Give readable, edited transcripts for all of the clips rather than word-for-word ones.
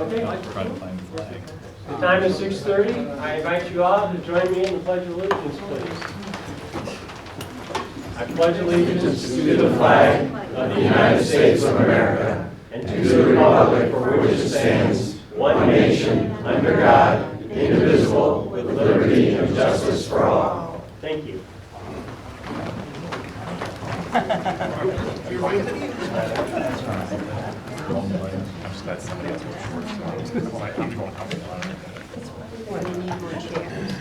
Okay. Trying to find the flag. The time is 6:30. I invite you all to join me in the Pledge of Allegiance, please. I pledge allegiance to the flag of the United States of America and to the republic for which it stands, one nation, under God, indivisible, with liberty and justice for all. Thank you. That's somebody else with shorts, so I'm just going to copy on it. We need more chairs.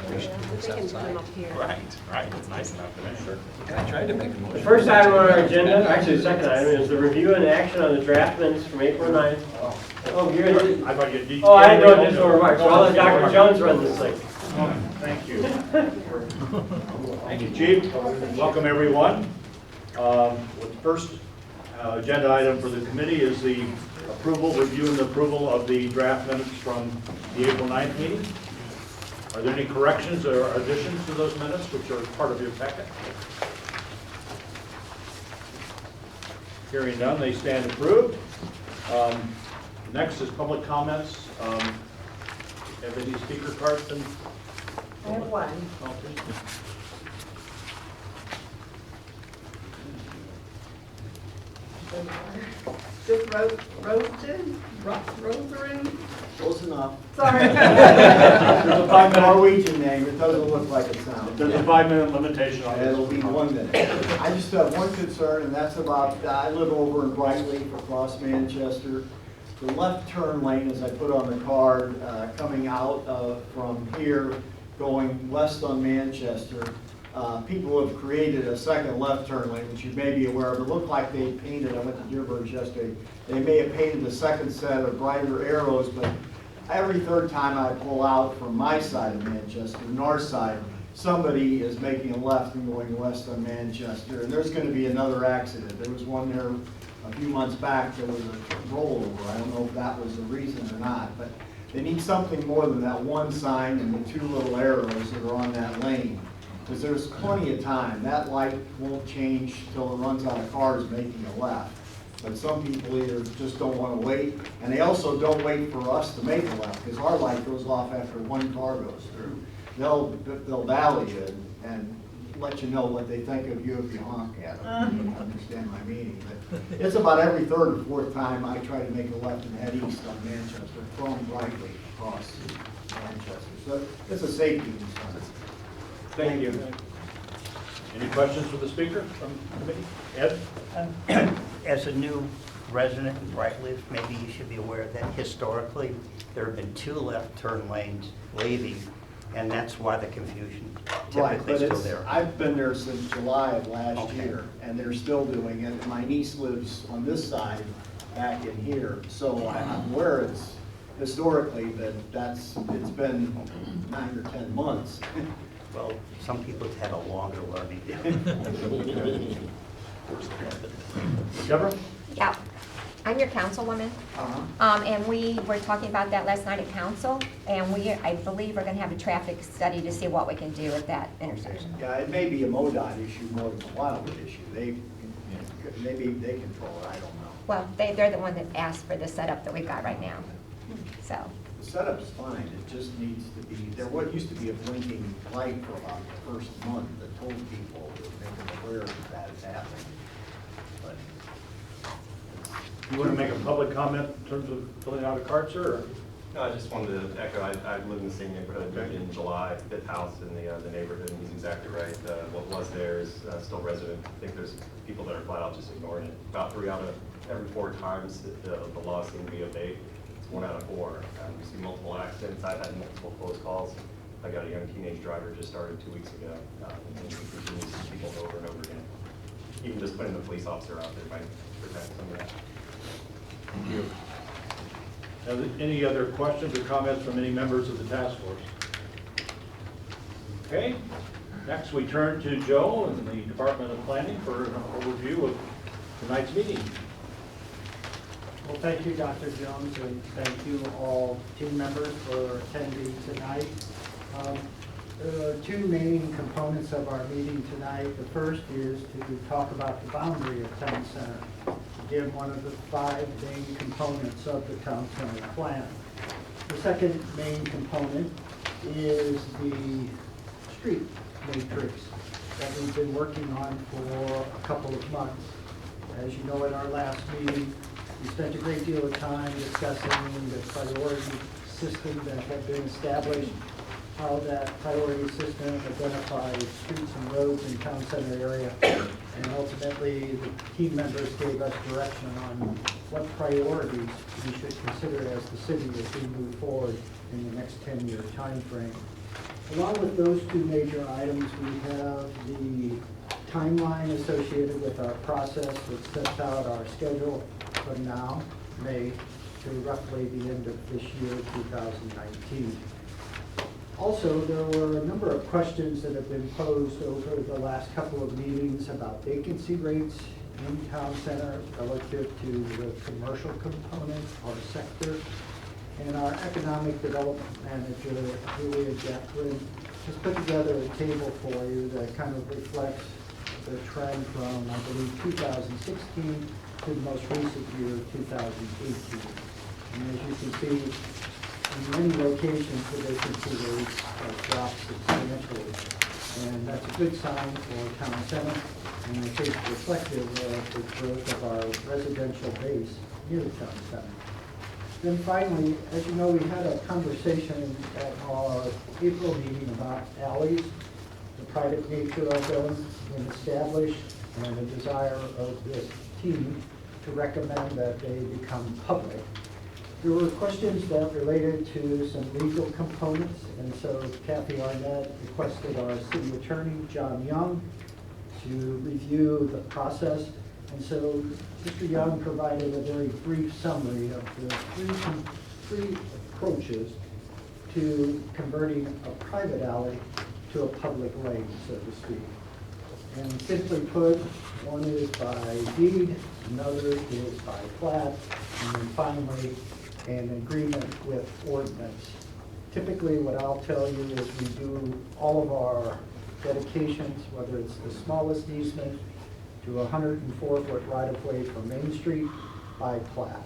We can put them up here. Right, it's nice enough today. Sure. I tried to make a The motion. first item on our agenda, actually the second item, is the review and action on the draft minutes from April 9th. Oh, you're in. I thought you'd. Oh, I know this over remarks. So I'll let Dr. Jones run this thing. Thank you. Thank you, Chief. Welcome, everyone. The first agenda item for the committee is the review and approval of the draft minutes from the April 9th meeting. Are there any corrections or additions to those minutes, which are part of your packet? Hearing none, they stand approved. Next is public comments. Have any speaker cards been? I have one. Rotherin? Close enough. Sorry. There's a 5 minute. Norwegian name, it doesn't look like it sounds. There's a 5-minute limitation on it. It'll be 1 minute. I just have one concern, and that's about, I live over in Brightleaf across Manchester. The left turn lane, as I put on the card, coming out from here, going west on Manchester, people have created a second left turn lane, which you may be aware of. It looked like they painted, I went to Dearborn yesterday, they may have painted a second set of brighter arrows, but every third time I pull out from my side of Manchester, north side, somebody is making a left and going west on Manchester, and there's going to be another accident. There was one there a few months back, there was a rollover. I don't know if that was the reason or not, but they need something more than that one sign and the 2 little arrows that are on that lane, because there's plenty of time. That light won't change till it runs out of cars making a left. But some people either just don't want to wait, and they also don't wait for us to make a left, because our light goes off after one car goes through. They'll valley you and let you know what they think of you if you honk at them. You don't understand my meaning, but it's about every third or fourth time I try to make a left and head east on Manchester from Brightleaf across Manchester. So it's a safety concern. Thank you. Any questions for the speaker from the committee? Ed? As a new resident in Brightleaf, maybe you should be aware that historically, there have been 2 left turn lanes leaving, and that's why the confusion Right, typically but is still there. I've been there since July of last Okay. year, and they're still doing it. My niece lives on this side, back in here, so I'm aware it's historically that it's been 9 or 10 months. Well, some people have had a longer learning. Deborah? Yeah, I'm your councilwoman, and we were talking about that last night at council, and I believe, are gonna have a traffic study to see what we can do at that intersection. Yeah, it may be a MoDOT issue more than a Wildwood issue. Maybe they control it, I don't know. Well, they're the one that asked for the setup that we've got right now, so. The setup's fine, it just needs to be, what used to be a blinking light for about the first month that told people, to make them aware that that is happening. But You want to make a public comment in terms of filling out a card, sir? Or? No, I just wanted to echo, I live in the same neighborhood, moved in July, 5th house in the neighborhood, and he's exactly right. What was there is still resident. I think there's people that are flat out just ignoring it. About 3 out of every 4 times that the law seems to be obeyed. It's 1 out of 4. We see multiple accidents. I've had multiple close calls. I got a young teenage driver just started 2 weeks ago, and he continues to see people over and over again. Even just putting the police officer out there might prevent some of that. Thank you. Any other questions or comments from any members of the task force? Okay. Next, we turn to Joe and the Department of Planning for an overview of tonight's meeting. Well, thank you, Dr. Jones, and thank you all team members for attending tonight. There are two main components of our meeting tonight. The first is to talk about the boundary of town center. Again, one of the 5 main components of the town center plan. The second main component is the street matrix that we've been working on for a couple of months. As you know, in our last meeting, we spent a great deal of time discussing the priority system that had been established, how that priority system identifies streets and roads in town center area, and ultimately the team members gave us direction on what priorities we should consider as the city as we move forward in the next 10-year time frame. Along with those two major items, we have the timeline associated with our process that sets out our schedule from now, May, to roughly the end of this year, 2019. Also, there were a number of questions that have been posed over the last couple of meetings about vacancy rates in town center relative to the commercial component or sector. And our economic development manager, Julia Jacqueline, has put together a table for you that kind of reflects the trend from, I believe, 2016 to the most recent year, 2018. And as you can see, in many locations, the vacancy rates have dropped substantially. And that's a good sign for town center, and I think reflective of the growth of our residential base near the town center. Then finally, as you know, we had a conversation at our April meeting about alleys, the private nature of them when established, and the desire of this team to recommend that they become public. There were questions that related to some legal components, and so Kathy Arnett requested our city attorney, John Young, to review the process. And so Mr. Young provided a very brief summary of the three approaches to converting a private alley to a public lane, so to speak. And simply put, one is by deed, another is by plat, and then finally, an agreement with ordinance. Typically, what I'll tell you is we do all of our dedications, whether it's the smallest easement to a 104-foot right-of-way from Main Street by plat.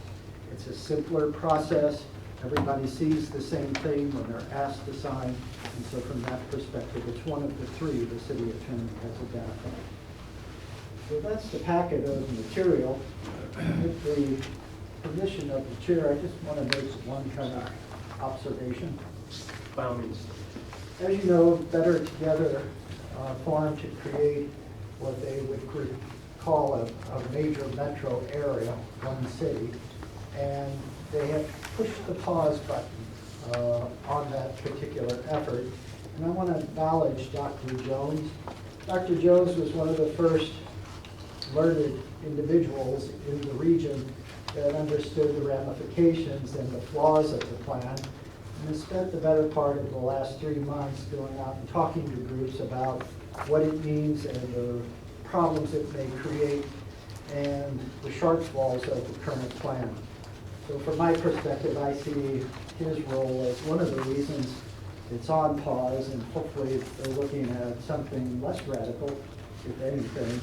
It's a simpler process. Everybody sees the same thing when they're asked to sign, and so from that perspective, it's one of the 3 the city attorney has identified. So that's the packet of material. With the permission of the chair, I just want to make one kind of observation. By all means. As you know, Better Together formed to create what they would call a major metro area, one city, and they have pushed the pause button on that particular effort. And I want to acknowledge Dr. Jones. Dr. Jones was one of the first learned individuals in the region that understood the ramifications and the flaws of the plan, and has spent the better part of the last 3 months going out and talking to groups about what it means and the problems it may create and the shortfalls of the current plan. So from my perspective, I see his role as one of the reasons it's on pause, and hopefully they're looking at something less radical, if anything,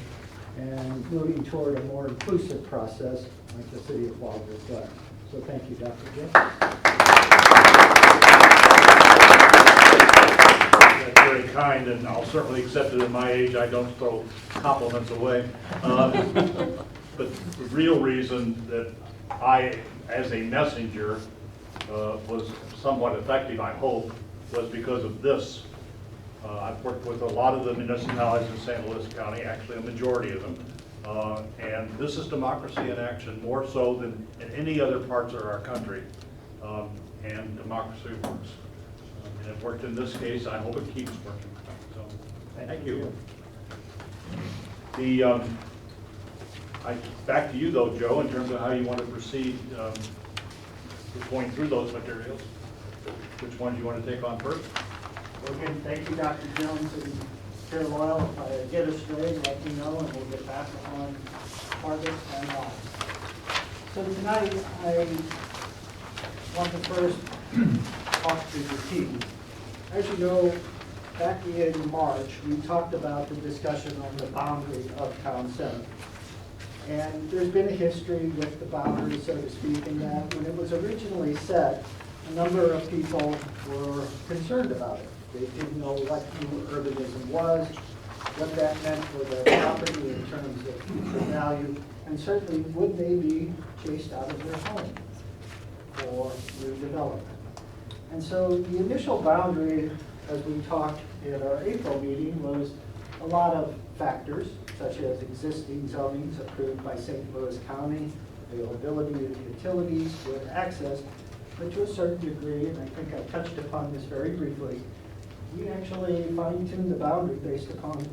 and moving toward a more inclusive process like the city of Waldorf does. So thank you, Dr. Jim. That's very kind, and I'll certainly accept it at my age. I don't throw compliments away. But the real reason that I, as a messenger, was somewhat effective, I hope, was because of this. I've worked with a lot of the municipalities in St. Louis County, actually a majority of them, and this is democracy in action, more so than in any other parts of our country, and democracy works. And it worked in this case. I hope it keeps working. So, thank you. Back to you, though, Joe, in terms of how you want to proceed with going through those materials. Which ones you want to take on first? Well, again, thank you, Dr. Jones, and Chair Loyal. If I get astray, let me know, and we'll get back on target and line. So tonight, I want to first talk to the team. As you know, back in March, we talked about the discussion on the boundary of town center. And there's been a history with the boundary, so to speak, in that when it was originally set, a number of people were concerned about it. They didn't know what new urbanism was, what that meant for their property in terms of future value, and certainly would they be chased out of their home for new development. And so the initial boundary, as we talked in our April meeting, was a lot of factors, such as existing zonings approved by St. Louis County, availability of utilities, good access, but to a certain degree, and I think I touched upon this very briefly, we actually fine-tuned the boundary based upon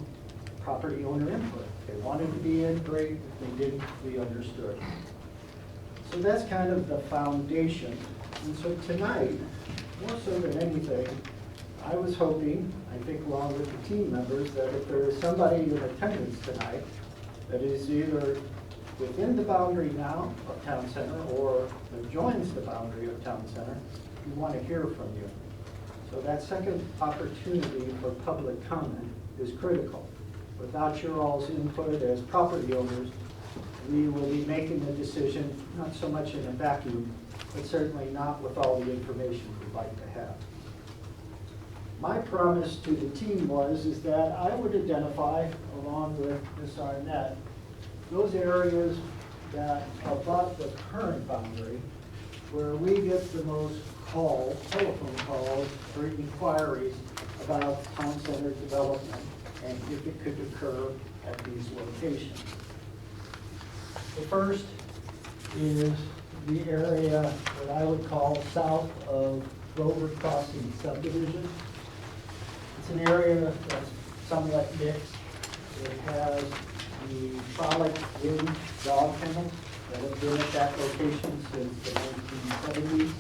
property owner input. If they wanted to be in, great. If they didn't, we understood. So that's kind of the foundation. And so tonight, more so than anything, I was hoping, I think along with the team members, that if there is somebody in attendance tonight that is either within the boundary now of town center or that joins the boundary of town center, we want to hear from you. So that second opportunity for public comment is critical. Without your all's input as property owners, we will be making a decision, not so much in a vacuum, but certainly not with all the information we'd like to have. My promise to the team is that I would identify, along with Ms. Arnett, those areas that abut the current boundary where we get the most calls, telephone calls, or inquiries about town center development and if it could occur at these locations. The first is the area that I would call south of Grover Crossing subdivision. It's an area that's somewhat mixed. It has the frolic inn dog kennels that have been at that location since the 1970s.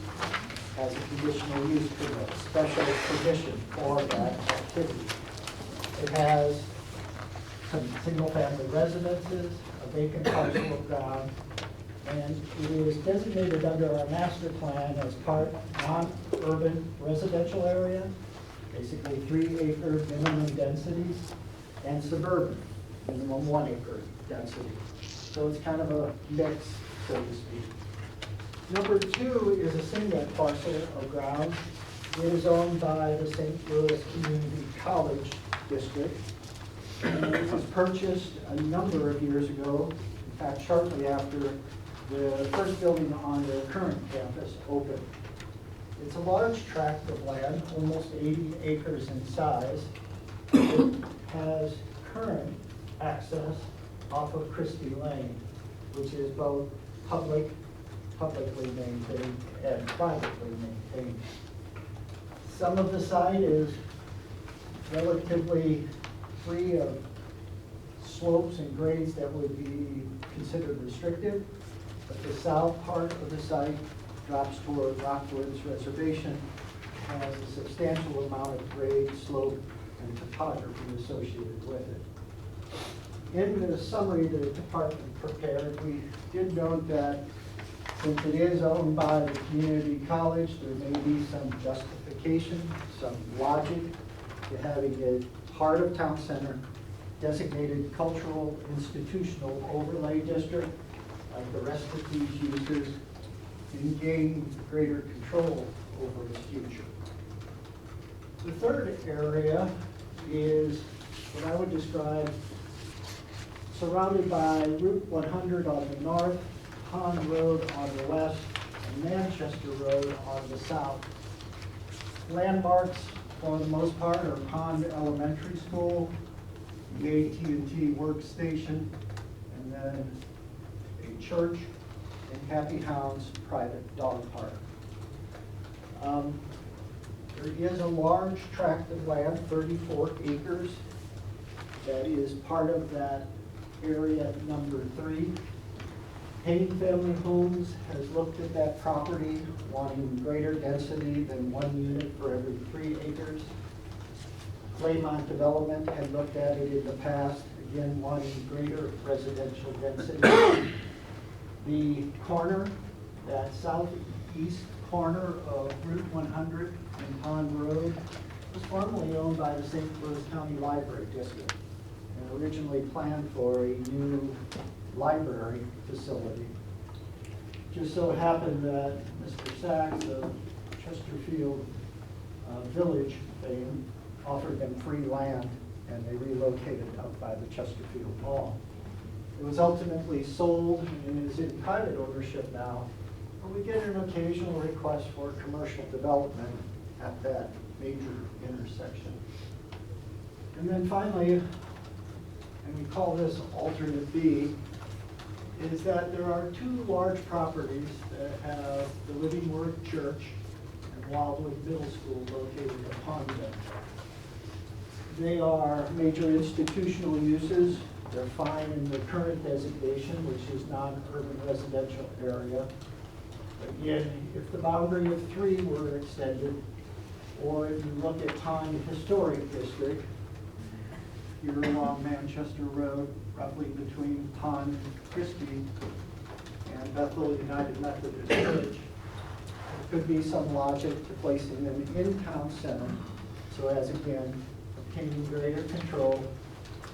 Has a conditional use permit, special permission for that activity. It has some single-family residences, a vacant parcel of ground, and it is designated under our master plan as part non-urban residential area, basically 3-acre minimum densities, and suburban, minimum 1-acre density. So it's kind of a mix, so to speak. Number 2 is a single parcel of ground. It is owned by the St. Louis Community College District. And it was purchased a number of years ago, in fact, shortly after the first building on their current campus opened. It's a large tract of land, almost 80 acres in size. It has current access off of Christie Lane, which is both publicly maintained and privately maintained. Some of the site is relatively free of slopes and grades that would be considered restrictive, but the south part of the site drops toward Rockwood's reservation, has a substantial amount of grade, slope, and topography associated with it. In the summary the department prepared, we did note that since it is owned by the community college, there may be some justification, some logic to having a part of town center designated cultural institutional overlay district, like the rest of these users, and gain greater control over its future. The third area is what I would describe surrounded by Route 100 on the north, Pond Road on the west, and Manchester Road on the south. Landmarks, for the most part, are Pond Elementary School, the AT&T workstation, and then a church and Happy Hounds private dog park. There is a large tract of land, 34 acres, that is part of that area number 3. Payne Family Homes has looked at that property, wanting greater density than 1 unit for every 3 acres. Claymont Development had looked at it in the past, again wanting greater residential density. The corner, that southeast corner of Route 100 and Pond Road, was formerly owned by the St. Louis County Library District and originally planned for a new library facility. Just so happened that Mr. Sachs of Chesterfield Village fame offered them free land, and they relocated up by the Chesterfield Mall. It was ultimately sold and is in private ownership now, but we get an occasional request for commercial development at that major intersection. And then finally, and we call this alternate B, is that there are two large properties that have the Living Word Church and Wildwood Middle School located upon them. They are major institutional uses. They're fine in the current designation, which is non-urban residential area. Again, if the boundary of 3 were extended, or if you look at Pond Historic District, here along Manchester Road, roughly between Pond and Christie and Bethel United Methodist Church, there could be some logic to placing them in town center, so as again, obtaining greater control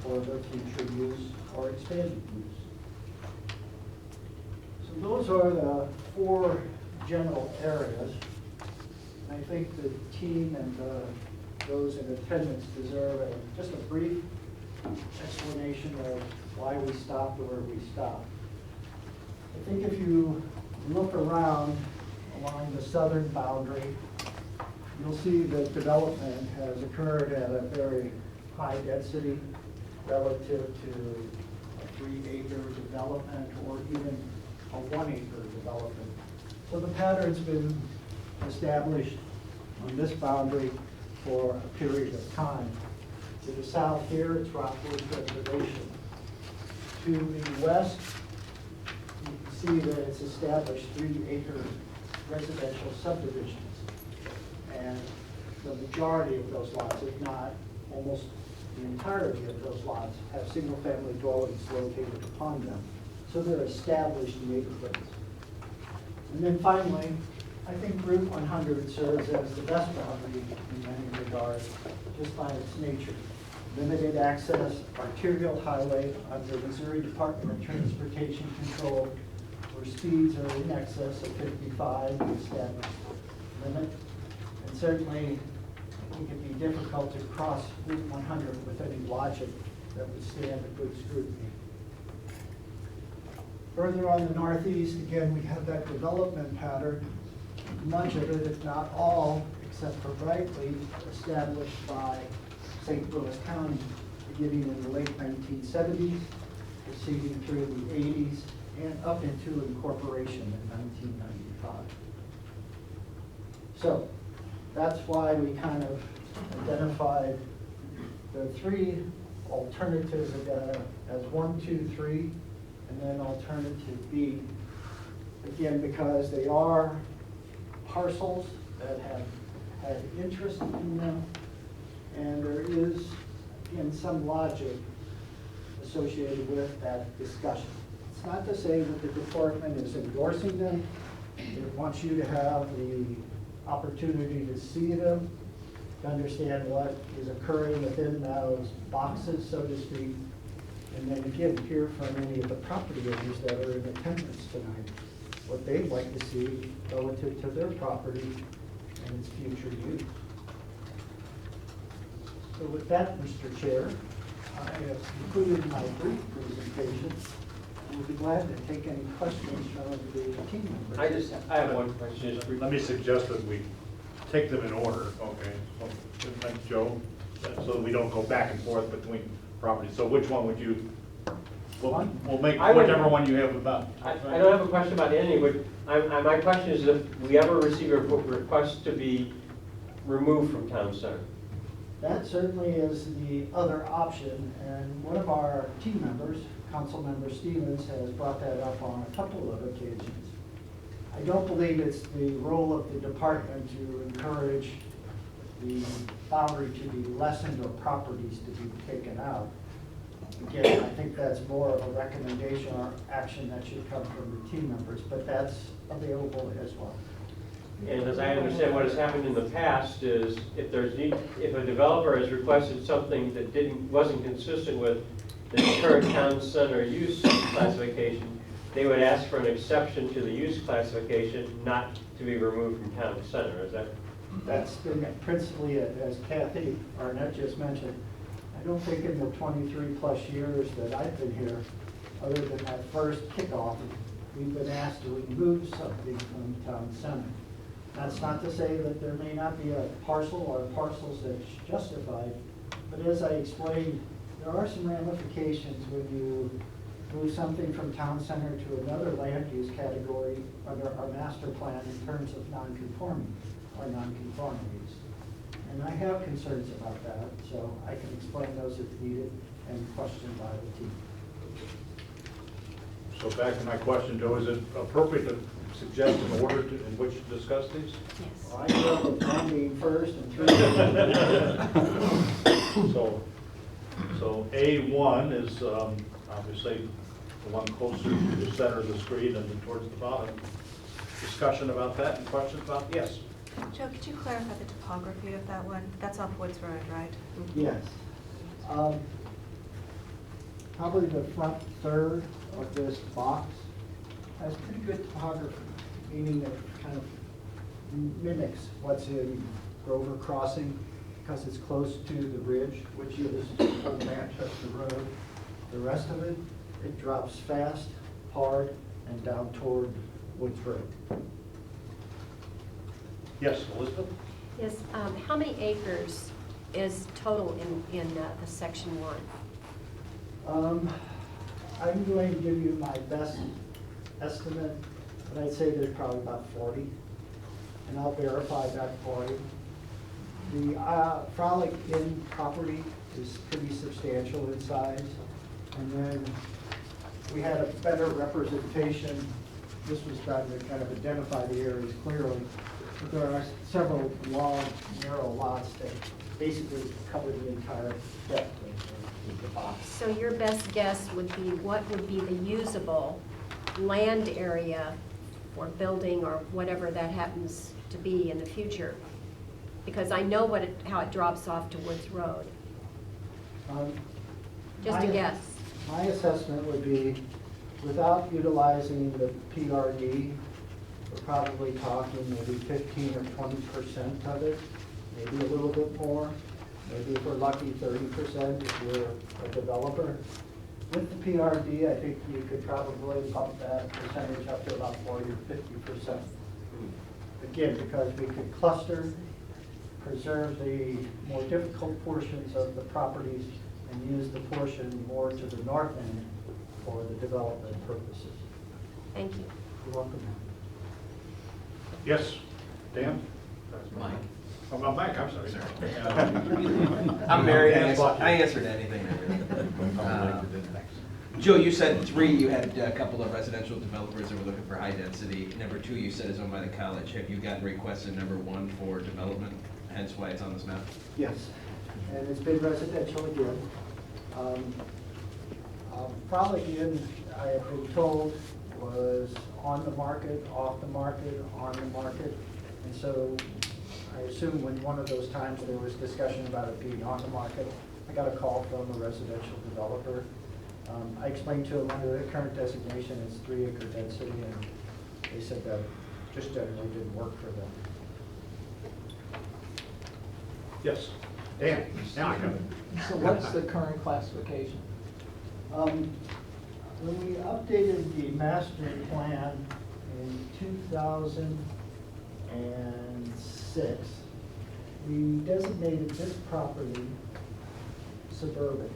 for their future use or expanded use. So those are the 4 general areas. I think the team and those in attendance deserve just a brief explanation of why we stopped where we stopped. I think if you look around along the southern boundary, you'll see that development has occurred at a very high density relative to a 3-acre development or even a 1-acre development. So the pattern's been established on this boundary for a period of time. To the south here, it's Rockwood Reservation. To the west, you can see that it's established 3-acre residential subdivisions. And the majority of those lots, if not almost the entirety of those lots, have single-family dwellings located upon them. So they're established neighborhoods. And then finally, I think Route 100 serves as the best boundary in many regards, just by its nature. Limited access, arterial highway under Missouri Department of Transportation control, where speeds are in excess of 55, the established limit. And certainly, I think it'd be difficult to cross Route 100 with any logic that would stand a good scrutiny. Further on the northeast, again, we have that development pattern. Much of it, if not all, except for Brightly, established by St. Louis County beginning in the late 1970s, proceeding through the 80s, and up into incorporation in 1995. So that's why we kind of identified the 3 alternatives as 1, 2, 3, and then alternative B. Again, because they are parcels that have had interest in them, and there is, again, some logic associated with that discussion. It's not to say that the department is endorsing them. It wants you to have the opportunity to see them, to understand what is occurring within those boxes, so to speak, and then again, hear from any of the property owners that are in attendance tonight, what they'd like to see relative to their property and its future use. So with that, Mr. Chair, I have concluded my brief presentation. We'll be glad to take any questions from the team members. I have one question. Let me suggest that we take them in order, okay? So, thanks, Joe, so that we don't go back and forth between properties. So which one would you, we'll make whichever one you have about. I don't have a question about any, but my question is if we ever receive a request to be removed from town center. That certainly is the other option, and one of our team members, Councilmember Stevens, has brought that up on a couple of occasions. I don't believe it's the role of the department to encourage the boundary to be lessened or properties to be taken out. Again, I think that's more of a recommendation or action that should come from the team members, but that's available as well. And as I understand, what has happened in the past is if if a developer has requested something that wasn't consistent with the current town center use classification, they would ask for an exception to the use classification, not to be removed from town center. Is that? That's been principally, as Kathy Arnett just mentioned, I don't think in the 23-plus years that I've been here, other than that first kickoff, we've been asked to remove something from town center. That's not to say that there may not be a parcel or parcels that's justified, but as I explained, there are some ramifications when you move something from town center to another land use category under our master plan in terms of non-conforming or non-conformities. And I have concerns about that, so I can explain those if needed and questioned by the team. So back to my question, Joe, is it appropriate to suggest an order in which to discuss these? Yes. Well, I go with one being first and three. So A1 is obviously the one closer to the center of the screen and towards the bottom. Discussion about that and questions about, yes. Joe, could you clarify the topography of that one? That's off Woods Road, right? Yes. Probably the front third of this box has pretty good topography, meaning it kind of mimics what's in Grover Crossing because it's close to the ridge, which is Old Manchester Road. The rest of it, it drops fast, hard, and down toward Woods Road. Yes, Elizabeth? Yes, how many acres is total in the section 1? I'm going to give you my best estimate, but I'd say there's probably about 40, and I'll verify that for you. The Frolic Inn property is pretty substantial in size, and then we had a better representation. This was done to kind of identify the areas clearly, but there are several long, narrow lots that basically cover the entire depth of the box. So your best guess would be what would be the usable land area for building or whatever that happens to be in the future? Because I know how it drops off to Woods Road. Just a guess. My assessment would be, without utilizing the PRD, we're probably talking maybe 15 or 20% of it, maybe a little bit more. Maybe if we're lucky, 30% if you're a developer. With the PRD, I think you could probably bump that percentage up to about 40 or 50%. Again, because we could cluster, preserve the more difficult portions of the properties and use the portion more to the north end for the development purposes. Thank you. You're welcome. Yes, Dan? Mike. Oh, Mike, I'm sorry. I'm married. I answered anything. Joe, you said 3, you had a couple of residential developers that were looking for high density. Number 2, you said is owned by the college. Have you gotten requests in number 1 for development, hence why it's on this map? Yes, and it's been residential again. Frolic Inn, I have been told, was on the market, off the market, on the market. And so I assume when one of those times there was discussion about it being on the market, I got a call from a residential developer. I explained to them under the current designation, it's 3-acre density, and they said that just generally didn't work for them. Yes, Dan? Now I got it. So what's the current classification? When we updated the master plan in 2006, we designated this property suburban,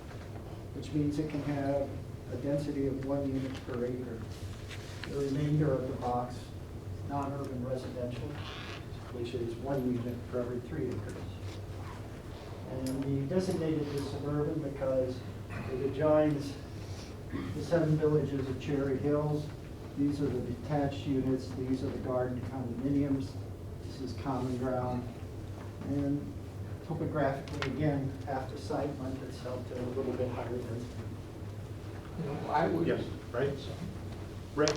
which means it can have a density of 1 unit per acre. The remainder of the box, non-urban residential, which is 1 unit for every 3 acres. And we designated this suburban because it adjoins the 7 villages of Cherry Hills. These are the detached units. These are the garden condominiums. This is common ground. And topographically, again, half the site lent itself to a little bit higher density. I would. Yes, right? Rick?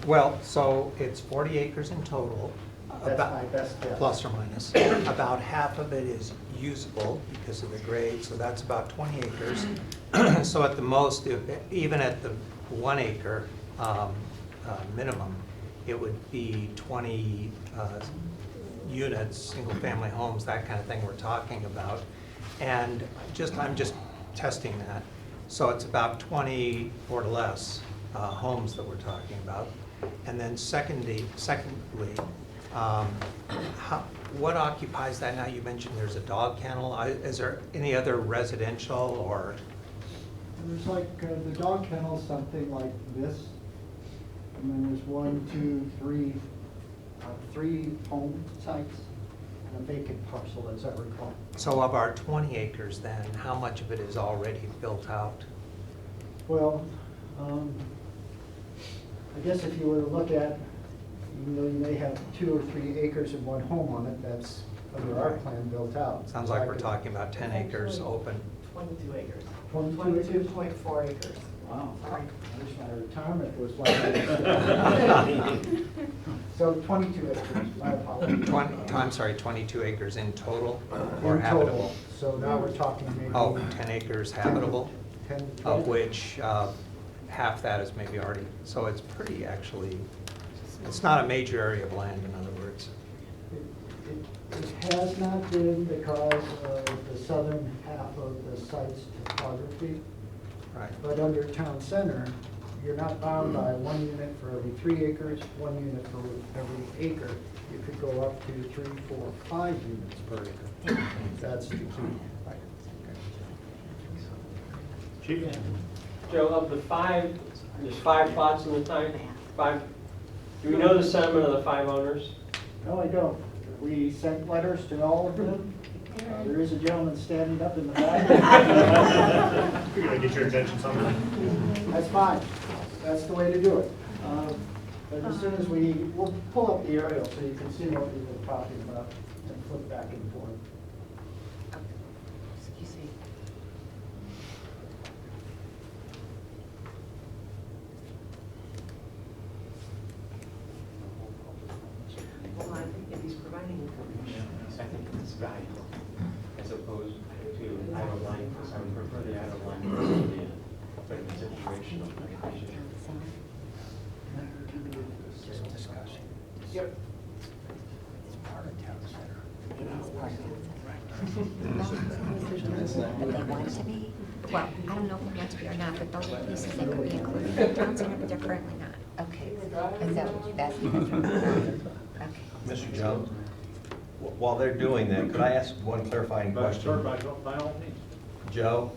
Well, so it's 40 acres in total. That's About- my best guess. Plus or minus. About half of it is usable because of the grade, so that's about 20 acres. So at the most, even at the 1 acre minimum, it would be 20 units, single-family homes, that kind of thing we're talking about. And I'm just testing that. So it's about 20 or less homes that we're talking about. And then secondly, what occupies that now? You mentioned there's a dog kennel. Is there any other residential or? There's like, the dog kennel, something like this. And then there's 3 home sites and a vacant parcel, as I recall. So of our 20 acres then, how much of it is already built out? Well, I guess if you were to look at, even though you may have 2 or 3 acres and 1 home on it, that's under our plan built out. Sounds like we're talking about 10 acres open. 22 acres. 22 acres. Wow. I wish my retirement was like that. So 22 acres, my apologies. I'm sorry, 22 acres in total or In habitable? total. So now we're talking maybe. Oh, 10 acres habitable, 10. of which half that is maybe already, so it's pretty actually, it's not a major area of land, in other words. It has not been because of the southern half of the site's topography. Right. But under town center, you're not bound by 1 unit for every 3 acres, 1 unit for every acre. You could go up to 3, 4, 5 units per acre. That's the key. Chief? Joe, of the 5, there's 5 plots in the time, 5, do we know the sentiment of the 5 owners? No, I don't. We sent letters to all of them. There is a gentleman standing up in the back. We're gonna get your attention sometime. That's fine. That's the way to do it. But as soon as we'll pull up the aerial so you can see what we were talking about and flip back and forth. Excuse me. Well, I think if he's providing information, I think it's valuable, as opposed to, I would like, I would prefer the I would like, but if it's informational, I appreciate it. Just discussion. Yep. It's part of town center. But they want it to be, well, I don't know if they want to be or not, but those are pieces that could be included in town center, but they're currently not. Okay. And so that's, okay. Mr. Jones, while they're doing that, could I ask one clarifying question? By all means. Joe,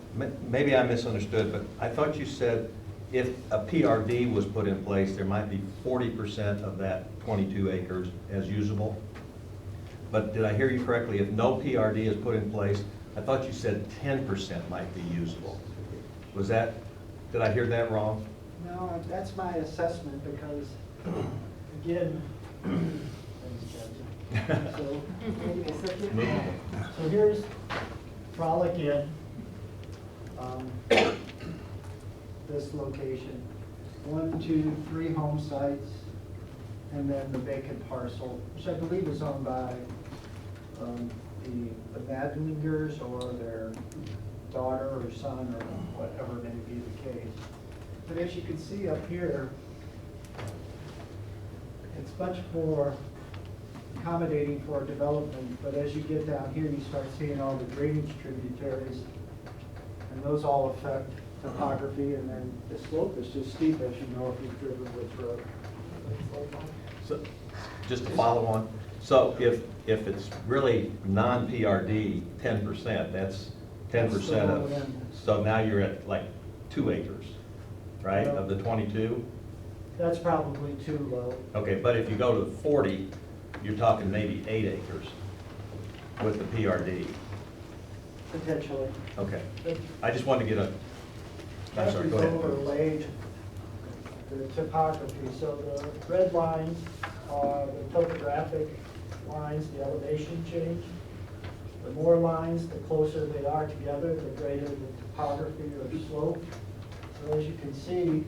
maybe I misunderstood, but I thought you said if a PRD was put in place, there might be 40% of that 22 acres as usable. But did I hear you correctly? If no PRD is put in place, I thought you said 10% might be usable. Was that, did I hear that wrong? No, that's my assessment because, again, so here's Frolic Inn, this location, 1, 2, 3 home sites, and then the vacant parcel, which I believe is owned by the Maylingers or their daughter or son or whatever may be the case. But as you can see up here, it's much more accommodating for development, but as you get down here, you start seeing all the drainage tributaries, and those all affect topography, and then the slope is just steep, as you know, if you've driven Woods Road. So, just to follow on, so if it's really non-PRD, 10%, that's 10% of, so now you're at like 2 acres, right, of the 22? That's probably too low. Okay, but if you go to the 40, you're talking maybe 8 acres with the PRD. Potentially. Okay, I just wanted to get a, I'm sorry, go We've ahead. overlaid the topography, so the red lines are the topographic lines, the elevation change. The more lines, the closer they are together, the greater the topography or slope. So as you can see,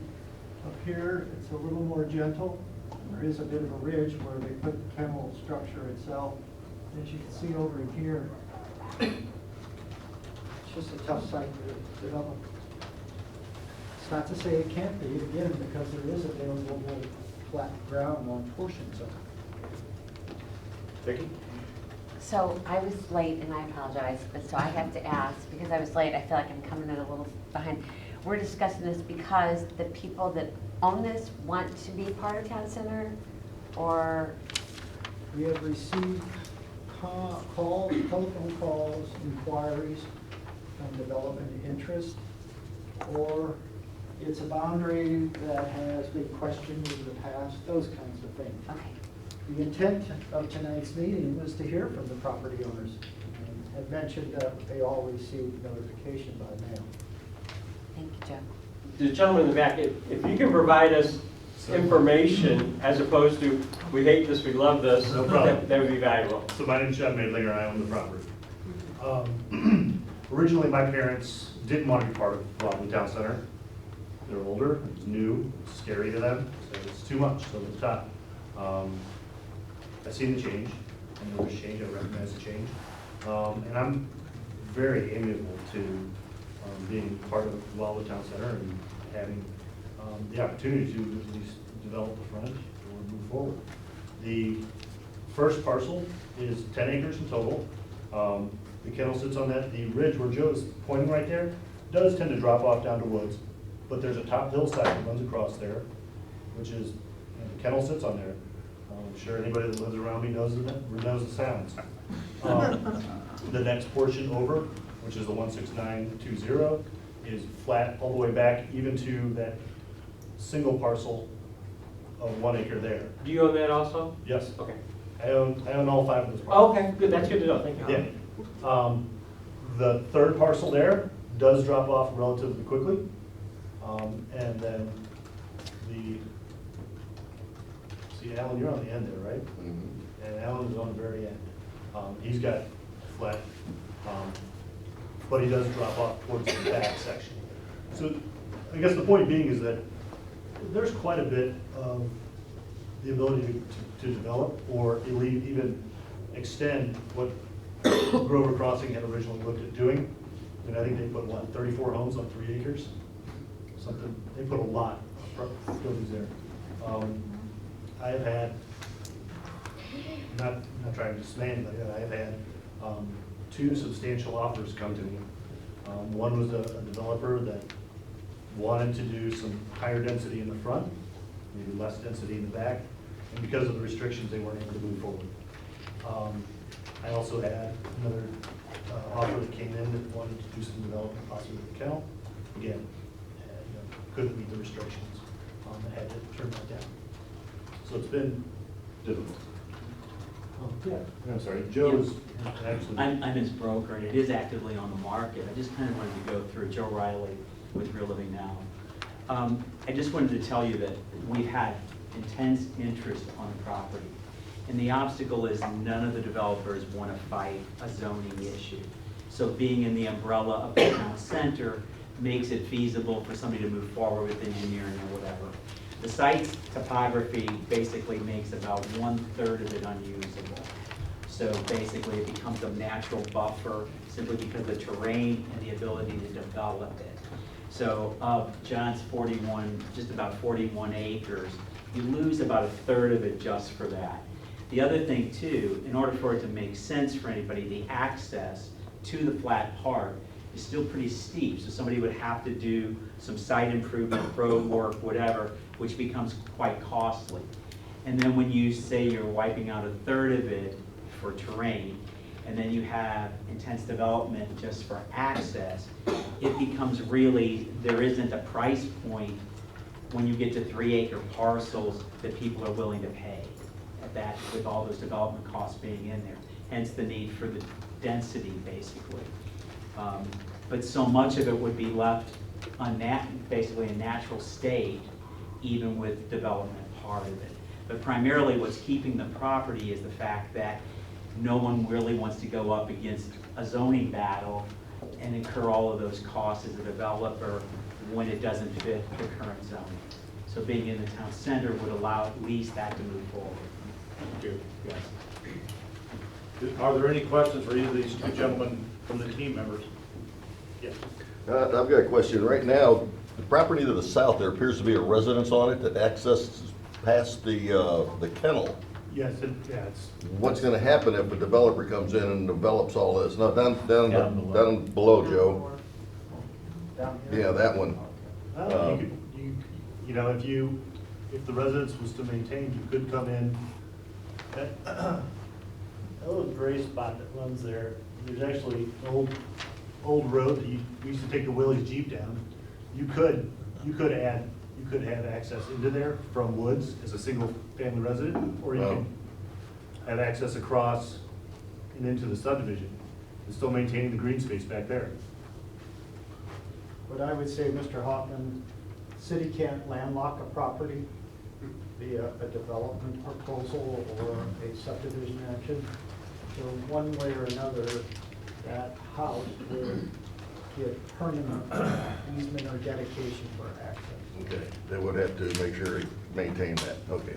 up here, it's a little more gentle. There is a bit of a ridge where they put the kennel structure itself. As you can see over in here, it's just a tough site to develop. It's not to say it can't be, again, because there is available flat ground on portions of it. Vicki? So I was late, and I apologize, but so I have to ask, because I was late, I feel like I'm coming in a little behind. We're discussing this because the people that own this want to be part of town center, or? We have received calls, telephone calls, inquiries from development interest, or it's a boundary that has been questioned in the past, those kinds of things. Okay. The intent of tonight's meeting was to hear from the property owners, and had mentioned that they all received notification by mail. Thank you, Joe. The gentleman in the back, if you can provide us information as opposed to, we hate this, we love this, No problem. that would be valuable. So my name's John Maylinger, I own the property. Originally, my parents didn't want to be part of Rockland Town Center. They're older, it's new, it's scary to them, so it's too much, so it's top. I've seen the change, I know there's change, I recognize the change. And I'm very amiable to being part of Wildwood Town Center and having the opportunity to at least develop the frontage or move forward. The first parcel is 10 acres in total. The kennel sits on that. The ridge where Joe's pointing right there does tend to drop off down to woods, but there's a top hillside that runs across there, which is, the kennel sits on there. I'm sure anybody that lives around me knows the sounds. The next portion over, which is the 16920, is flat all the way back even to that single parcel of 1 acre there. Do you own that also? Yes. Okay. I own all 5 of those Oh, parcels. okay, good, that's good to know, thank you. Yeah. The third parcel there does drop off relatively quickly. And then see, Alan, you're on the end there, right? And Alan is on the very end. He's got flat, but he does drop off towards the back section. So I guess the point being is that there's quite a bit of the ability to develop or even extend what Grover Crossing had originally looked at doing. And I think they put, what, 34 homes on 3 acres? Something, they put a lot of buildings there. I have had, not trying to dismay anybody, I have had 2 substantial offers come to me. One was a developer that wanted to do some higher density in the front, maybe less density in the back, and because of the restrictions, they weren't able to move forward. I also had another offer that came in that wanted to do some development, possibly with the kennel. Again, couldn't meet the restrictions. I had to turn that down. So it's been difficult. Yeah, I'm sorry, Joe's actually. I'm his broker, and it is actively on the market. I just kind of wanted to go through Joe Riley with Real Living Now. I just wanted to tell you that we've had intense interest on the property. And the obstacle is none of the developers want to fight a zoning issue. So being in the umbrella of the town center makes it feasible for somebody to move forward with engineering or whatever. The site's topography basically makes about 1/3 of it unusable. So basically it becomes a natural buffer simply because of the terrain and the ability to develop it. So of John's 41, just about 41 acres, you lose about 1/3 of it just for that. The other thing too, in order for it to make sense for anybody, the access to the flat part is still pretty steep. So somebody would have to do some site improvement, road work, whatever, which becomes quite costly. And then when you say you're wiping out 1/3 of it for terrain, and then you have intense development just for access, it becomes really, there isn't a price point when you get to 3-acre parcels that people are willing to pay at that, with all those development costs being in there. Hence the need for the density, basically. But so much of it would be left basically a natural state, even with development part of it. But primarily what's keeping the property is the fact that no one really wants to go up against a zoning battle and incur all of those costs as a developer when it doesn't fit the current zoning. So being in the town center would allow at least that to move forward. Thank you. Yes. Are there any questions for either of these two gentlemen from the team members? Yes. I've got a question. Right now, the property to the south, there appears to be a residence on it that accesses past the kennel. Yes, it's. What's gonna happen if a developer comes in and develops all this? No, down below, Joe. Down here. Yeah, that one. You could, you know, if the residence was to maintain, you could come in, that little gray spot that runs there, there's actually an old road that we used to take the Willie's Jeep down. You could have access into there from Woods as a single family resident, or you could have access across and into the subdivision, and still maintaining the green space back there. But I would say, Mr. Hoffman, city can't landlock a property via a development proposal or a subdivision action. So one way or another, that house would get permanent easement or dedication for access. Okay, they would have to make sure they maintain that, okay.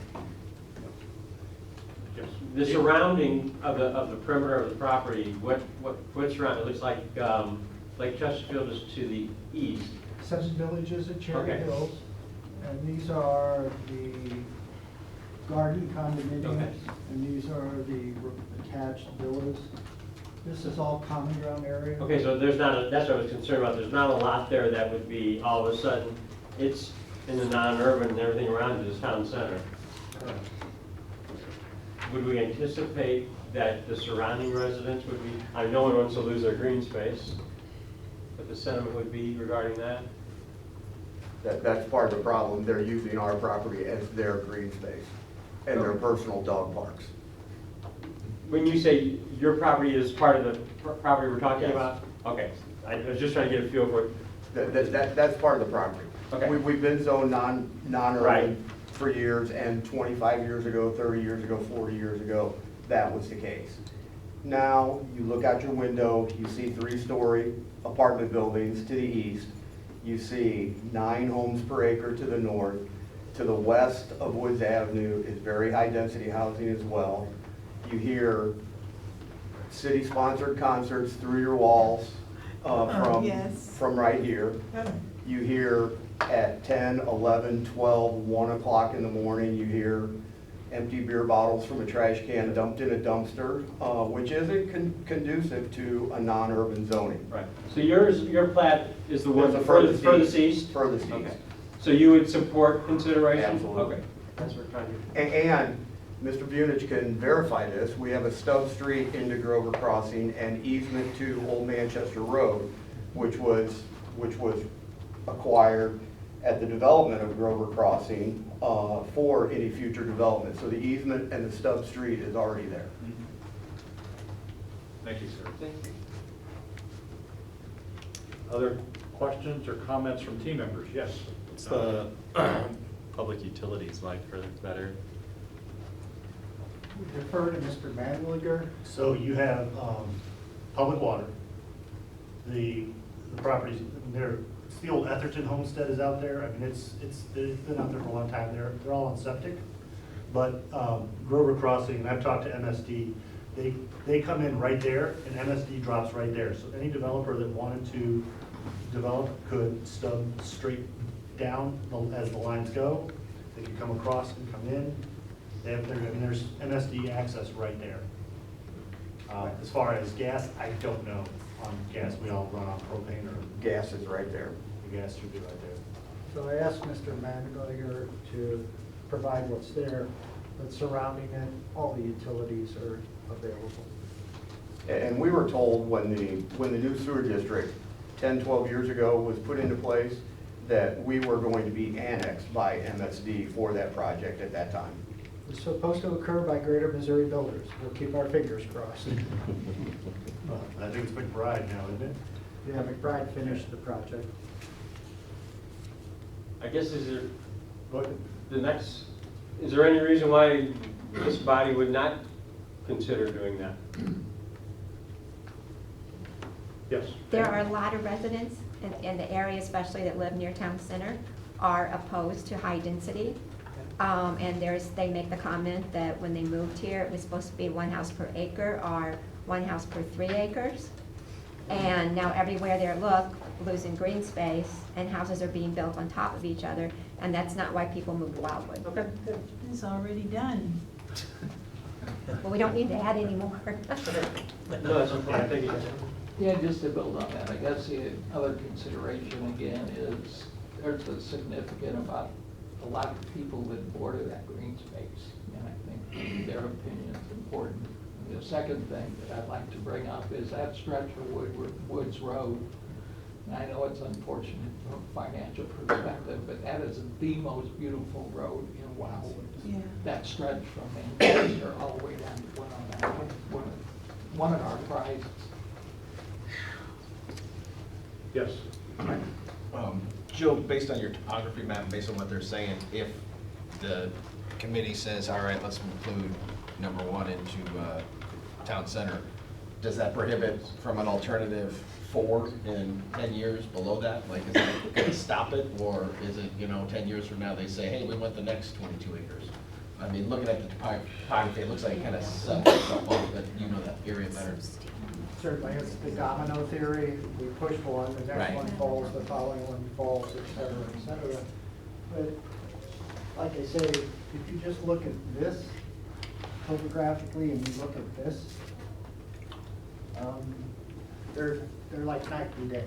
Yes. The surrounding of the perimeter of the property, what's around, it looks like Lake Chesterfield is to the east. Seven Villages at Cherry Okay. Hills, and these are the garden condominiums, Okay. and these are the attached villas. This is all common ground area. Okay, so there's not, that's what I was concerned about, there's not a lot there that would be, all of a sudden, it's in the non-urban and everything around it is town center. Would we anticipate that the surrounding residents would be, I know no one wants to lose their green space, but the sentiment would be regarding that? That's part of the problem. They're using our property as their green space and their personal dog parks. When you say your property is part of the property we're talking Yes. about? Okay, I was just trying to get a feel for it. That's part of the property. Okay. We've been zoned non-urban Right. for years, and 25 years ago, 30 years ago, 40 years ago, that was the case. Now, you look out your window, you see 3-story apartment buildings to the east. You see 9 homes per acre to the north. To the west of Woods Avenue is very high-density housing as well. You hear city-sponsored concerts through your walls from right here. You hear at 10, 11, 12, 1 o'clock in the morning, you hear empty beer bottles from a trash can dumped in a dumpster, which isn't conducive to a non-urban zoning. Right. So your plat is the one It's the furthest east? Furthest east. Okay. So you would support consideration? Absolutely. Okay. That's what we're trying to do. And Mr. Bunich can verify this, we have a stub street into Grover Crossing and easement to Old Manchester Road, which was acquired at the development of Grover Crossing for any future development. So the easement and the stub street is already there. Thank you, sir. Other questions or comments from team members? Yes. What's the public utilities like for better? We defer to Mr. Maylinger. So you have public water, the properties, it's the old Etherton homestead is out there. I mean, it's been out there for a long time. They're all on septic. But Grover Crossing, and I've talked to MSD, they come in right there, and MSD drops right there. So any developer that wanted to develop could stub straight down as the lines go. They could come across and come in. There's MSD access right there. As far as gas, I don't know on gas. We all run on propane or. Gas is right there. The gas should be right there. So I asked Mr. Maylinger to provide what's there, but surrounding it, all the utilities are available. And we were told when the new sewer district 10, 12 years ago was put into place that we were going to be annexed by MSD for that project at that time. It's supposed to occur by Greater Missouri Builders. We'll keep our fingers crossed. Well, I think it's McBride now, isn't it? Yeah, McBride finished the project. I guess is there any reason why this body would not consider doing that? Yes. There are a lot of residents in the area, especially that live near town center, are opposed to high density. And they make the comment that when they moved here, it was supposed to be 1 house per acre or 1 house per 3 acres. And now everywhere they look, losing green space, and houses are being built on top of each other, and that's not why people move to Wildwood. Okay, good. It's already done. Well, we don't need to add any more. No, that's okay, thank you. Yeah, just to build on that, I guess the other consideration again is there's a significant about a lot of people that border that green space, and I think their opinion is important. And the second thing that I'd like to bring up is that stretch of Woods Road. And I know it's unfortunate from a financial perspective, but that is the most beautiful road in Wildwood. Yeah. That stretch from Manchester all the way down to one of our prizes. Yes. Joe, based on your topography map, based on what they're saying, if the committee says, all right, let's include number 1 into town center, does that prohibit from an alternative 4 in 10 years below that? Like, is that going to stop it, or is it, 10 years from now they say, hey, we want the next 22 acres? I mean, looking at the topography, it looks like it kind of sets itself up, but you know that area better. Certainly, it's the domino theory. We push one, the next Right. one falls, the following one falls, et cetera, et cetera. But like I say, if you just look at this topographically and you look at this, they're like night and day.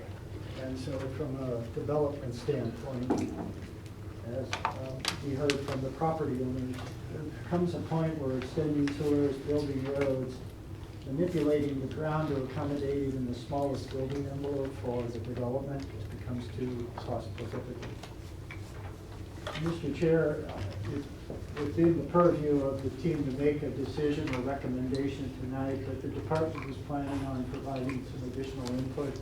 And so from a development standpoint, as we heard from the property owners, there comes a point where extending sewers, building roads, manipulating the ground to accommodate even the smallest building envelope for the development just becomes too cost prohibitive. Mr. Chair, it's within the purview of the team to make a decision or recommendation tonight, but the department is planning on providing some additional input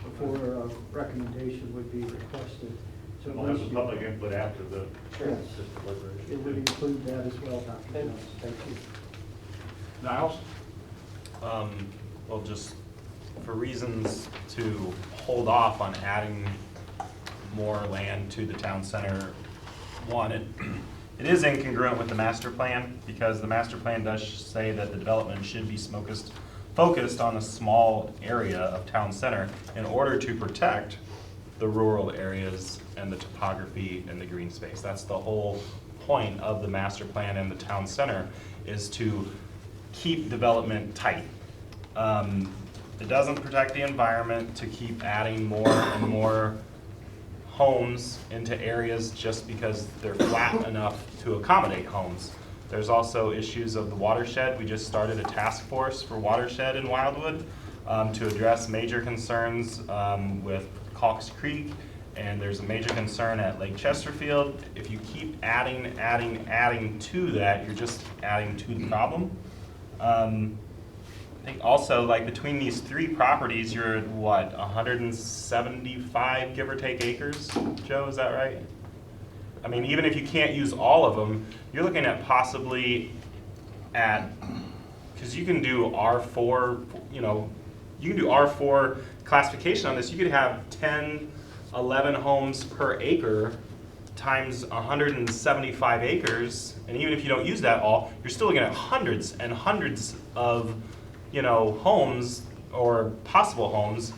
before a recommendation would be requested. So We'll have some public input after the Yes. deliberation. It would include that as well, Dr. Jones. Thank you. Niles? Well, just for reasons to hold off on adding more land to the town center, one, it is incongruent with the master plan, because the master plan does say that the development should be focused on a small area of town center in order to protect the rural areas and the topography and the green space. That's the whole point of the master plan and the town center, is to keep development tight. It doesn't protect the environment to keep adding more and more homes into areas just because they're flat enough to accommodate homes. There's also issues of the watershed. We just started a task force for watershed in Wildwood to address major concerns with Calks Creek, and there's a major concern at Lake Chesterfield. If you keep adding to that, you're just adding to the problem. I think also, like, between these 3 properties, you're at what, 175 give or take acres? Joe, is that right? I mean, even if you can't use all of them, you're looking at possibly because you can do R4, you can do R4 classification on this. You could have 10, 11 homes per acre times 175 acres, and even if you don't use that all, you're still looking at hundreds and hundreds of homes or possible homes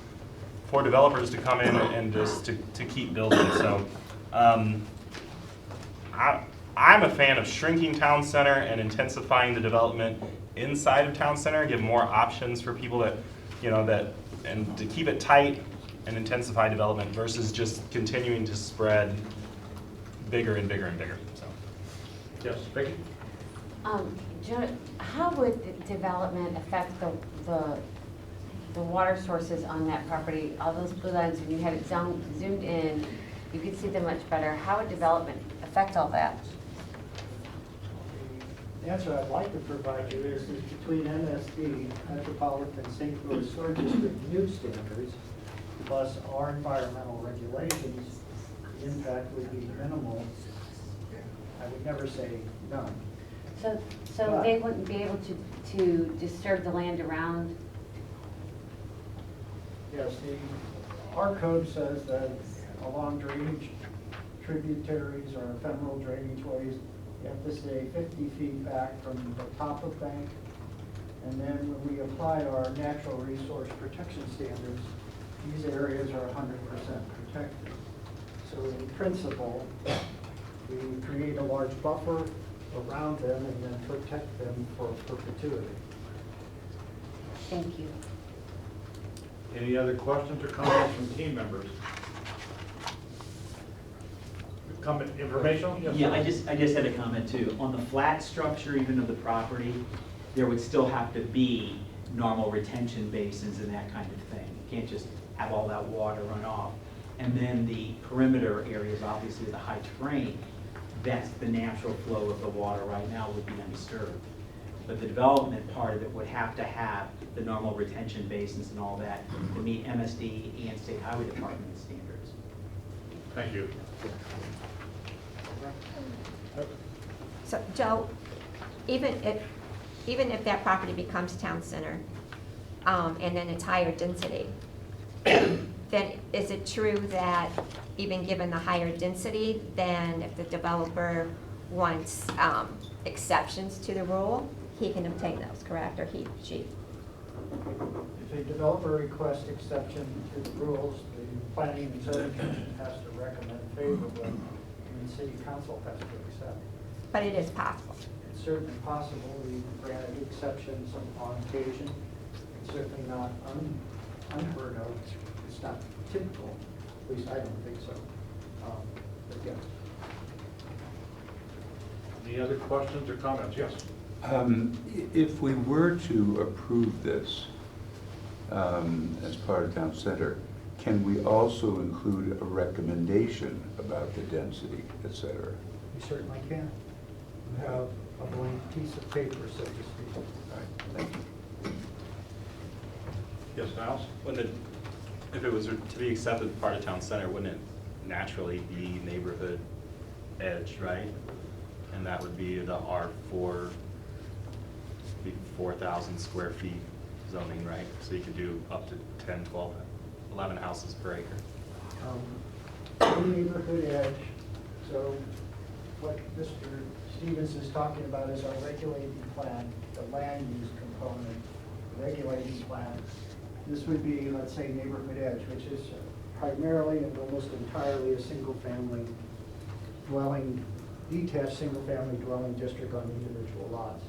for developers to come in and just to keep building. So I'm a fan of shrinking town center and intensifying the development inside of town center, give more options for people that, and to keep it tight and intensify development versus just continuing to spread bigger and bigger and bigger. So. Yes, Vicky? Joe, how would the development affect the water sources on that property? All those blue lines, when you had it zoomed in, you could see them much better. How would development affect all that? The answer I'd like to provide you is between MSD, Metropolitan St. Louis Sewer District new standards, plus our environmental regulations, the impact would be minimal. I would never say none. So they wouldn't be able to disturb the land around? Yes, our code says that along drainage tributaries or ephemeral drainage ways, you have to stay 50 feet back from the top of bank. And then when we apply our natural resource protection standards, these areas are 100% protected. So in principle, we would create a large buffer around them and then protect them for perpetuity. Thank you. Any other questions or comments from team members? Comment informational? Yes, Yeah, sir. I just had a comment too. On the flat structure even of the property, there would still have to be normal retention basins and that kind of thing. You can't just have all that water run off. And then the perimeter areas, obviously the high terrain, that's the natural flow of the water right now would be undisturbed. But the development part of it would have to have the normal retention basins and all that to meet MSD and State Highway Department standards. Thank you. So, Joe, even if that property becomes town center, and then it's higher density, then is it true that even given the higher density, then if the developer wants exceptions to the rule, he can obtain those, correct, or he, she? If a developer requests exception to the rules, the planning and zoning commission has to recommend favorably, and the city council has to accept. But it is possible. It's certainly possible. We granted exceptions on occasion. It's certainly not unheard of. It's not typical. At least I don't think so. But yeah. Any other questions or comments? Yes. If we were to approve this as part of town center, can we also include a recommendation about the density, et cetera? You certainly can. You have a blank piece of paper, so to speak. All right, thank you. Yes, Niles? If it was to be accepted part of town center, wouldn't it naturally be neighborhood edge, right? And that would be the R4, be 4,000 square feet zoning, right? So you could do up to 10, 12, 11 houses per acre. Neighborhood edge. So what Mr. Stevens is talking about is our regulating plan, the land use component, the regulating plan. This would be, let's say, neighborhood edge, which is primarily and almost entirely a single-family dwelling, detached single-family dwelling district on individual lots.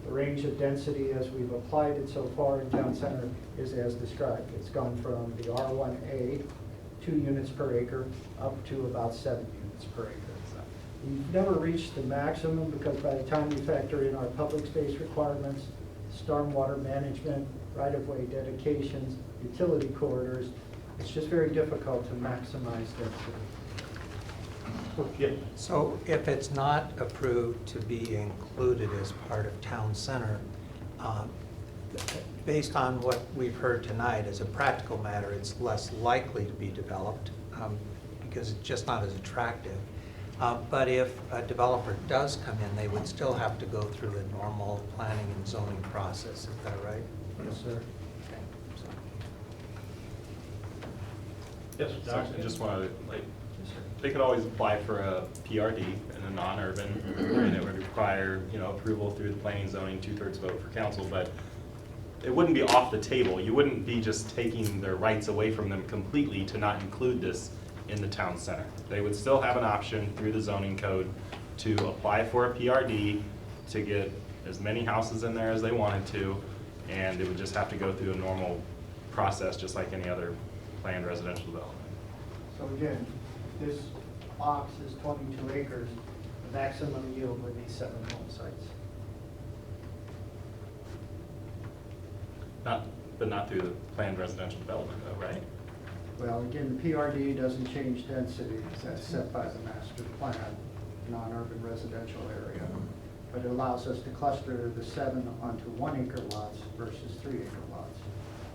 The range of density as we've applied it so far in town center is as described. It's gone from the R1A, 2 units per acre, up to about 7 units per acre. We've never reached the maximum because by the time we factor in our public space requirements, stormwater management, right-of-way dedications, utility corridors, it's just very difficult to maximize density. So if it's not approved to be included as part of town center, based on what we've heard tonight, as a practical matter, it's less likely to be developed because it's just not as attractive. But if a developer does come in, they would still have to go through the normal planning and zoning process, is that right? Yes, sir. Yes, So I just want to, they could always apply for a PRD in a non-urban area that would require, approval through the planning and zoning, 2/3 vote for council, but it wouldn't be off the table. You wouldn't be just taking their rights away from them completely to not include this in the town center. They would still have an option through the zoning code to apply for a PRD to get as many houses in there as they wanted to, and they would just have to go through a normal process just like any other planned residential development. So again, this box is 22 acres, the maximum yield would be 7 home sites. But not through the planned residential development though, right? Well, again, the PRD doesn't change density, that's set by the master plan, non-urban residential area. But it allows us to cluster the 7 onto 1 acre lots versus 3 acre lots.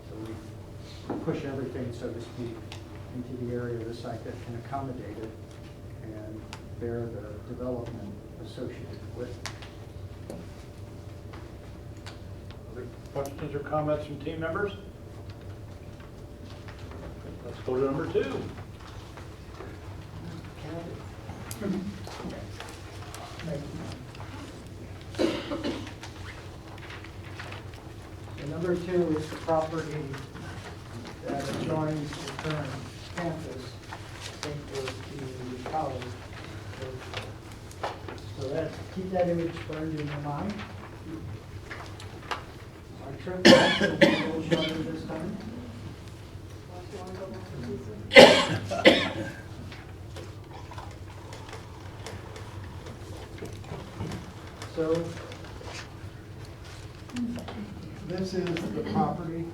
So we push everything, so to speak, into the area of the site that can accommodate it and bear the development associated with it. Other questions or comments from team members? Let's go to number 2. So number 2 is the property that adjoins the current campus, St. Louis Community College. So that, keep that image burned in your mind. Our trip back will be a little shorter this time. So, this is the property.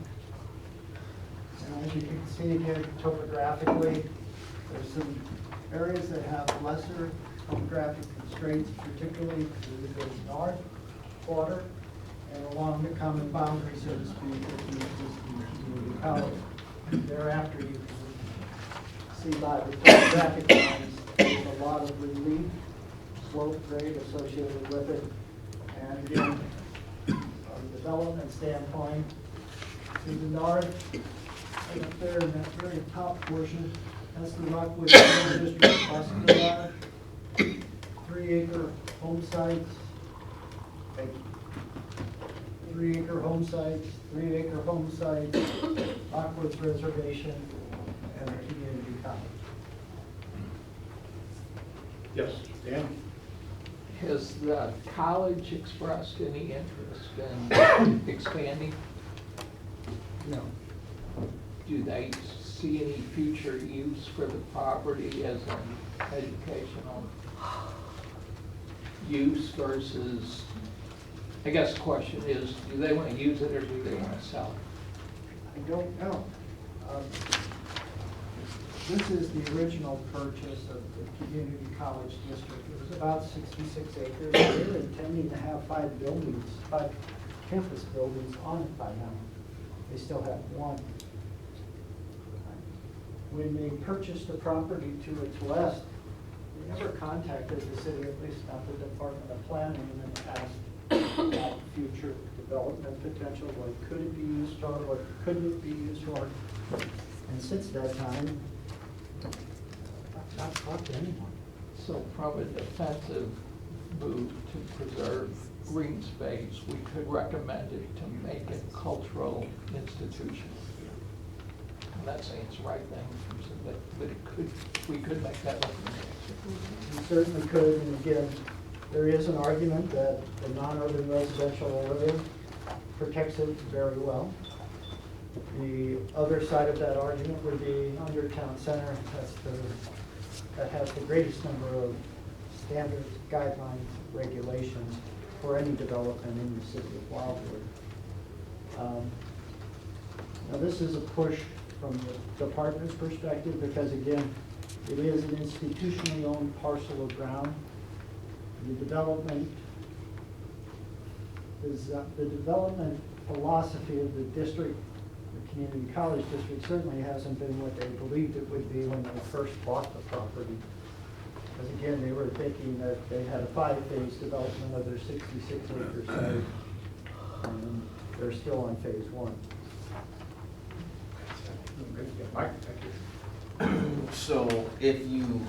And as you can see here topographically, there's some areas that have lesser topographic constraints, particularly to the north quarter and along the common boundary, so to speak, with the existing community college. Thereafter, you can see by the topographic lines, there's a lot of relief, slope grade associated with it. And again, from a development standpoint, to the north, right up there in that very top portion, that's the Rockwood School District Hospital Lodge. 3-acre home sites. 3-acre home sites, 3-acre home sites, Rockwood's Reservation, and the community college. Yes, Dan? Has the college expressed any interest in expanding? No. Do they see any future use for the property as an educational use versus, I guess the question is, do they want to use it or do they want to sell it? I don't know. This is the original purchase of the community college district. It was about 66 acres. They were intending to have 5 buildings, 5 campus buildings on it by now. They still have 1. When they purchased the property to its west, they never contacted the city, at least not the Department of Planning, and asked about future development potential, what could it be used for, what couldn't it be used for. And since that time, I've not talked to anyone. So from a defensive move to preserve green space, we could recommend it to make it a cultural institution. I'm not saying it's the right thing, but it could, we could make that recommendation. You certainly could, and again, there is an argument that the non-urban residential area protects it very well. The other side of that argument would be under town center. That has the greatest number of standards, guidelines, regulations for any development in the city of Wildwood. Now this is a push from the department's perspective because again, it is an institutionally owned parcel of ground. The development is the development philosophy of the district, the community college district, certainly hasn't been what they believed it would be when they first bought the property. Because again, they were thinking that they had a 5-phase development of their 66-acre site, and they're still on phase 1. Mike, thank you. So if you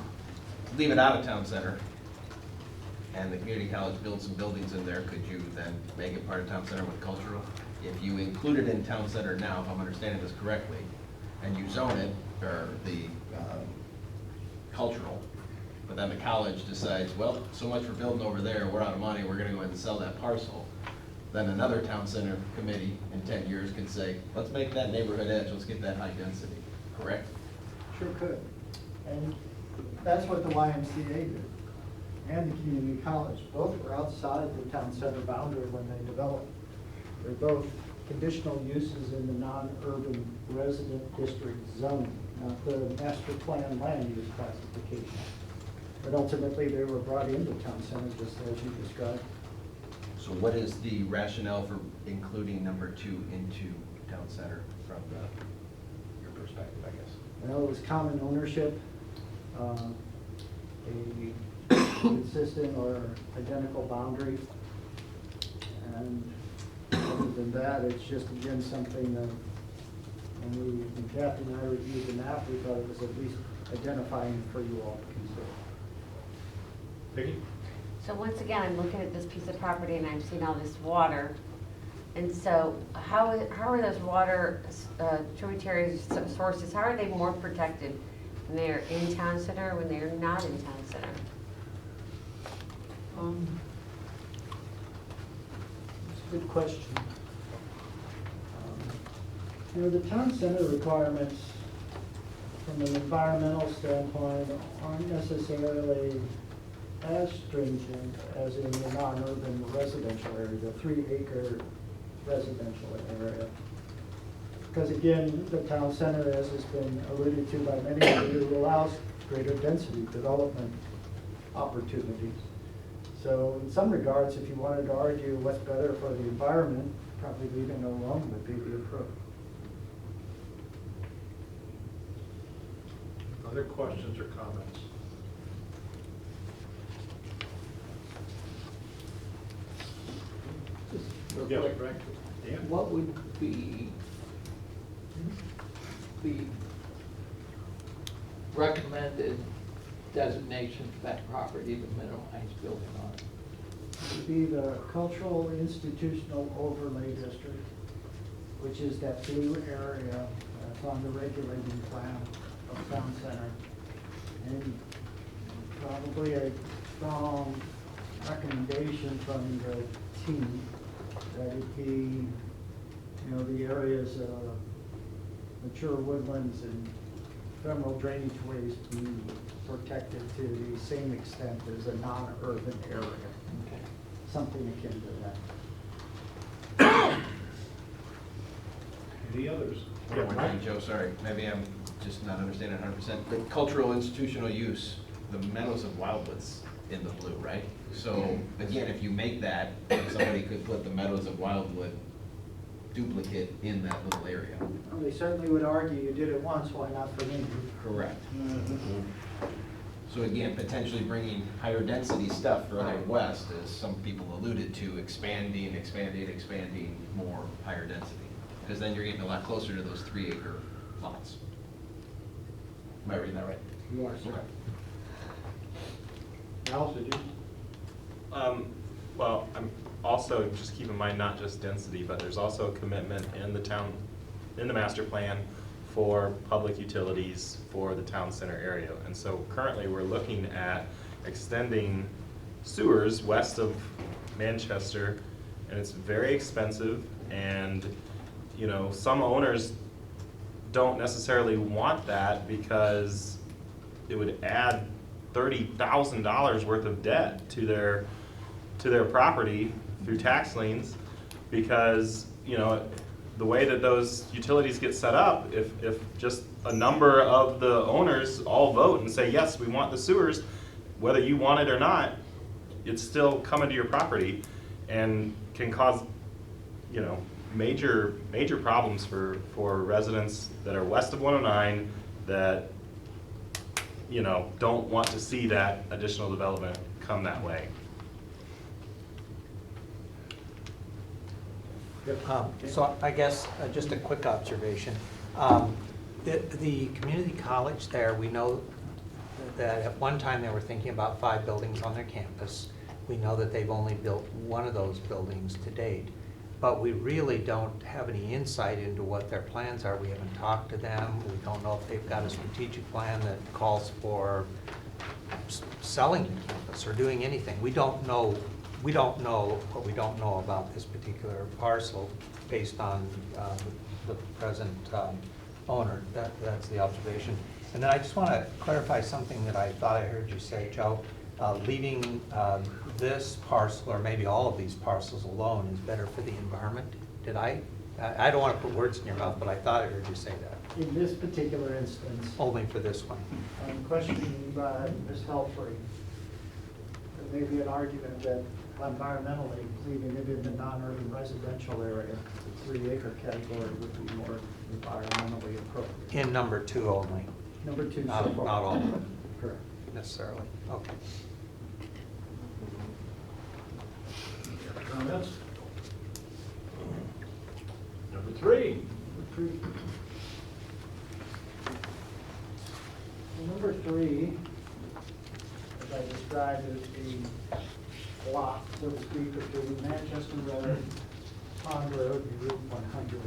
leave it out of town center and the community college builds some buildings in there, could you then make it part of town center with cultural? If you include it in town center now, if I'm understanding this correctly, and you zone it, or the cultural, but then the college decides, well, so much for building over there, we're out of money, we're gonna go ahead and sell that parcel, then another town center committee in 10 years could say, let's make that neighborhood edge, let's get that high density, correct? Sure could. And that's what the YMCA did, and the community college. Both were outside the town center boundary when they developed. They're both conditional uses in the non-urban resident district zone, not the master plan land use classification. But ultimately, they were brought into town center just as you described. So what is the rationale for including number 2 into town center from your perspective, I guess? Well, it was common ownership, a consistent or identical boundary. And other than that, it's just again something that when Kathy and I reviewed the map, we thought it was at least identifying for you all to consider. Vicki? So once again, I'm looking at this piece of property and I'm seeing all this water. And so how are those water tributary sources, how are they more protected when they're in town center or when they're not in town center? It's a good question. You know, the town center requirements from an environmental standpoint aren't necessarily as stringent as in the non-urban residential area, the 3-acre residential area. Because again, the town center, as has been alluded to by many of you, allows greater density development opportunities. So in some regards, if you wanted to argue what's better for the environment, probably leaving it alone would be the approach. Other questions or comments? Real Yeah, quick, right. Dan? what would be the recommended designation for that property to minimize building on it? It would be the Cultural Institutional Overlay District, which is that blue area that's on the regulating plan of town center. And probably a strong recommendation from the team that it be, you know, the areas of mature woodlands and ephemeral drainage ways be protected to the same extent as a non-urban area. Okay. Something akin to that. Any others? One more thing, Joe, sorry, maybe I'm just not understanding 100%. The cultural institutional use, the Meadows of Wildwood's in the blue, right? So again, if you make that, somebody could put the Meadows of Wildwood duplicate in that little area. Well, they certainly would argue you did it once, why not for me? Correct. So again, potentially bringing higher density stuff further west, as some people alluded to, expanding more higher density. Because then you're getting a lot closer to those 3-acre lots. Am I reading that right? You are, sir. Okay. Al, did you? Well, I'm also, just keep in mind, not just density, but there's also a commitment in the town, in the master plan for public utilities for the town center area. And so currently we're looking at extending sewers west of Manchester, and it's very expensive, and you know, some owners don't necessarily want that because it would add $30,000 worth of debt to their property through tax liens, because you know, the way that those utilities get set up, if just a number of the owners all vote and say, yes, we want the sewers, whether you want it or not, it's still coming to your property and can cause, you know, major problems for residents that are west of 109 that, you know, don't want to see that additional development come that way. So I guess just a quick observation. The community college there, we know that at one time they were thinking about 5 buildings on their campus. We know that they've only built one of those buildings to date, but we really don't have any insight into what their plans are. We haven't talked to them. We don't know if they've got a strategic plan that calls for selling the campus or doing anything. We don't know what we don't know about this particular parcel based on the present owner. That's the observation. And then I just want to clarify something that I thought I heard you say, Joe. Leaving this parcel, or maybe all of these parcels alone, is better for the environment. Did I don't want to put words in your mouth, but I thought I heard you say that. In this particular instance, Only for this one. questioning by Ms. Helfrey, there may be an argument that environmentally, leaving it in the non-urban residential area, the 3-acre category would be more environmentally appropriate. In number 2 only. Number 2 Not so far. all of them. Correct. Necessarily. Okay. Comments? Number 3. Number 3, as I described, is a block, so to speak, between Manchester Road, Pond Road, and Route 100.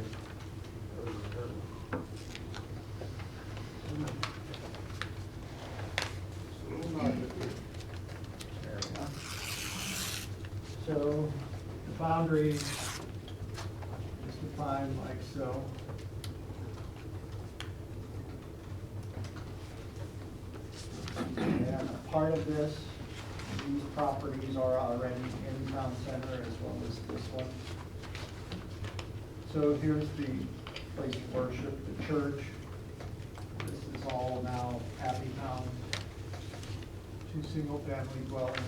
So the boundary is defined like so. And a part of this, these properties are already in town center as well as this one. So here's the place of worship, the church. This is all now Happy Town. 2 single-family dwellings,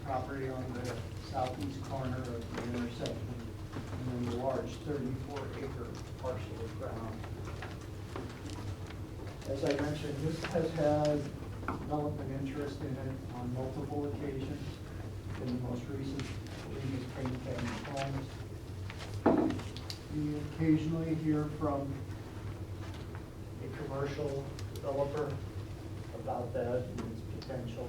property on the southeast corner of the intersection, and then the large 34-acre parcel of ground. As I mentioned, this has had development interest in it on multiple occasions. In the most recent, I believe, is Payne Family Homes. We occasionally hear from a commercial developer about that and its potential.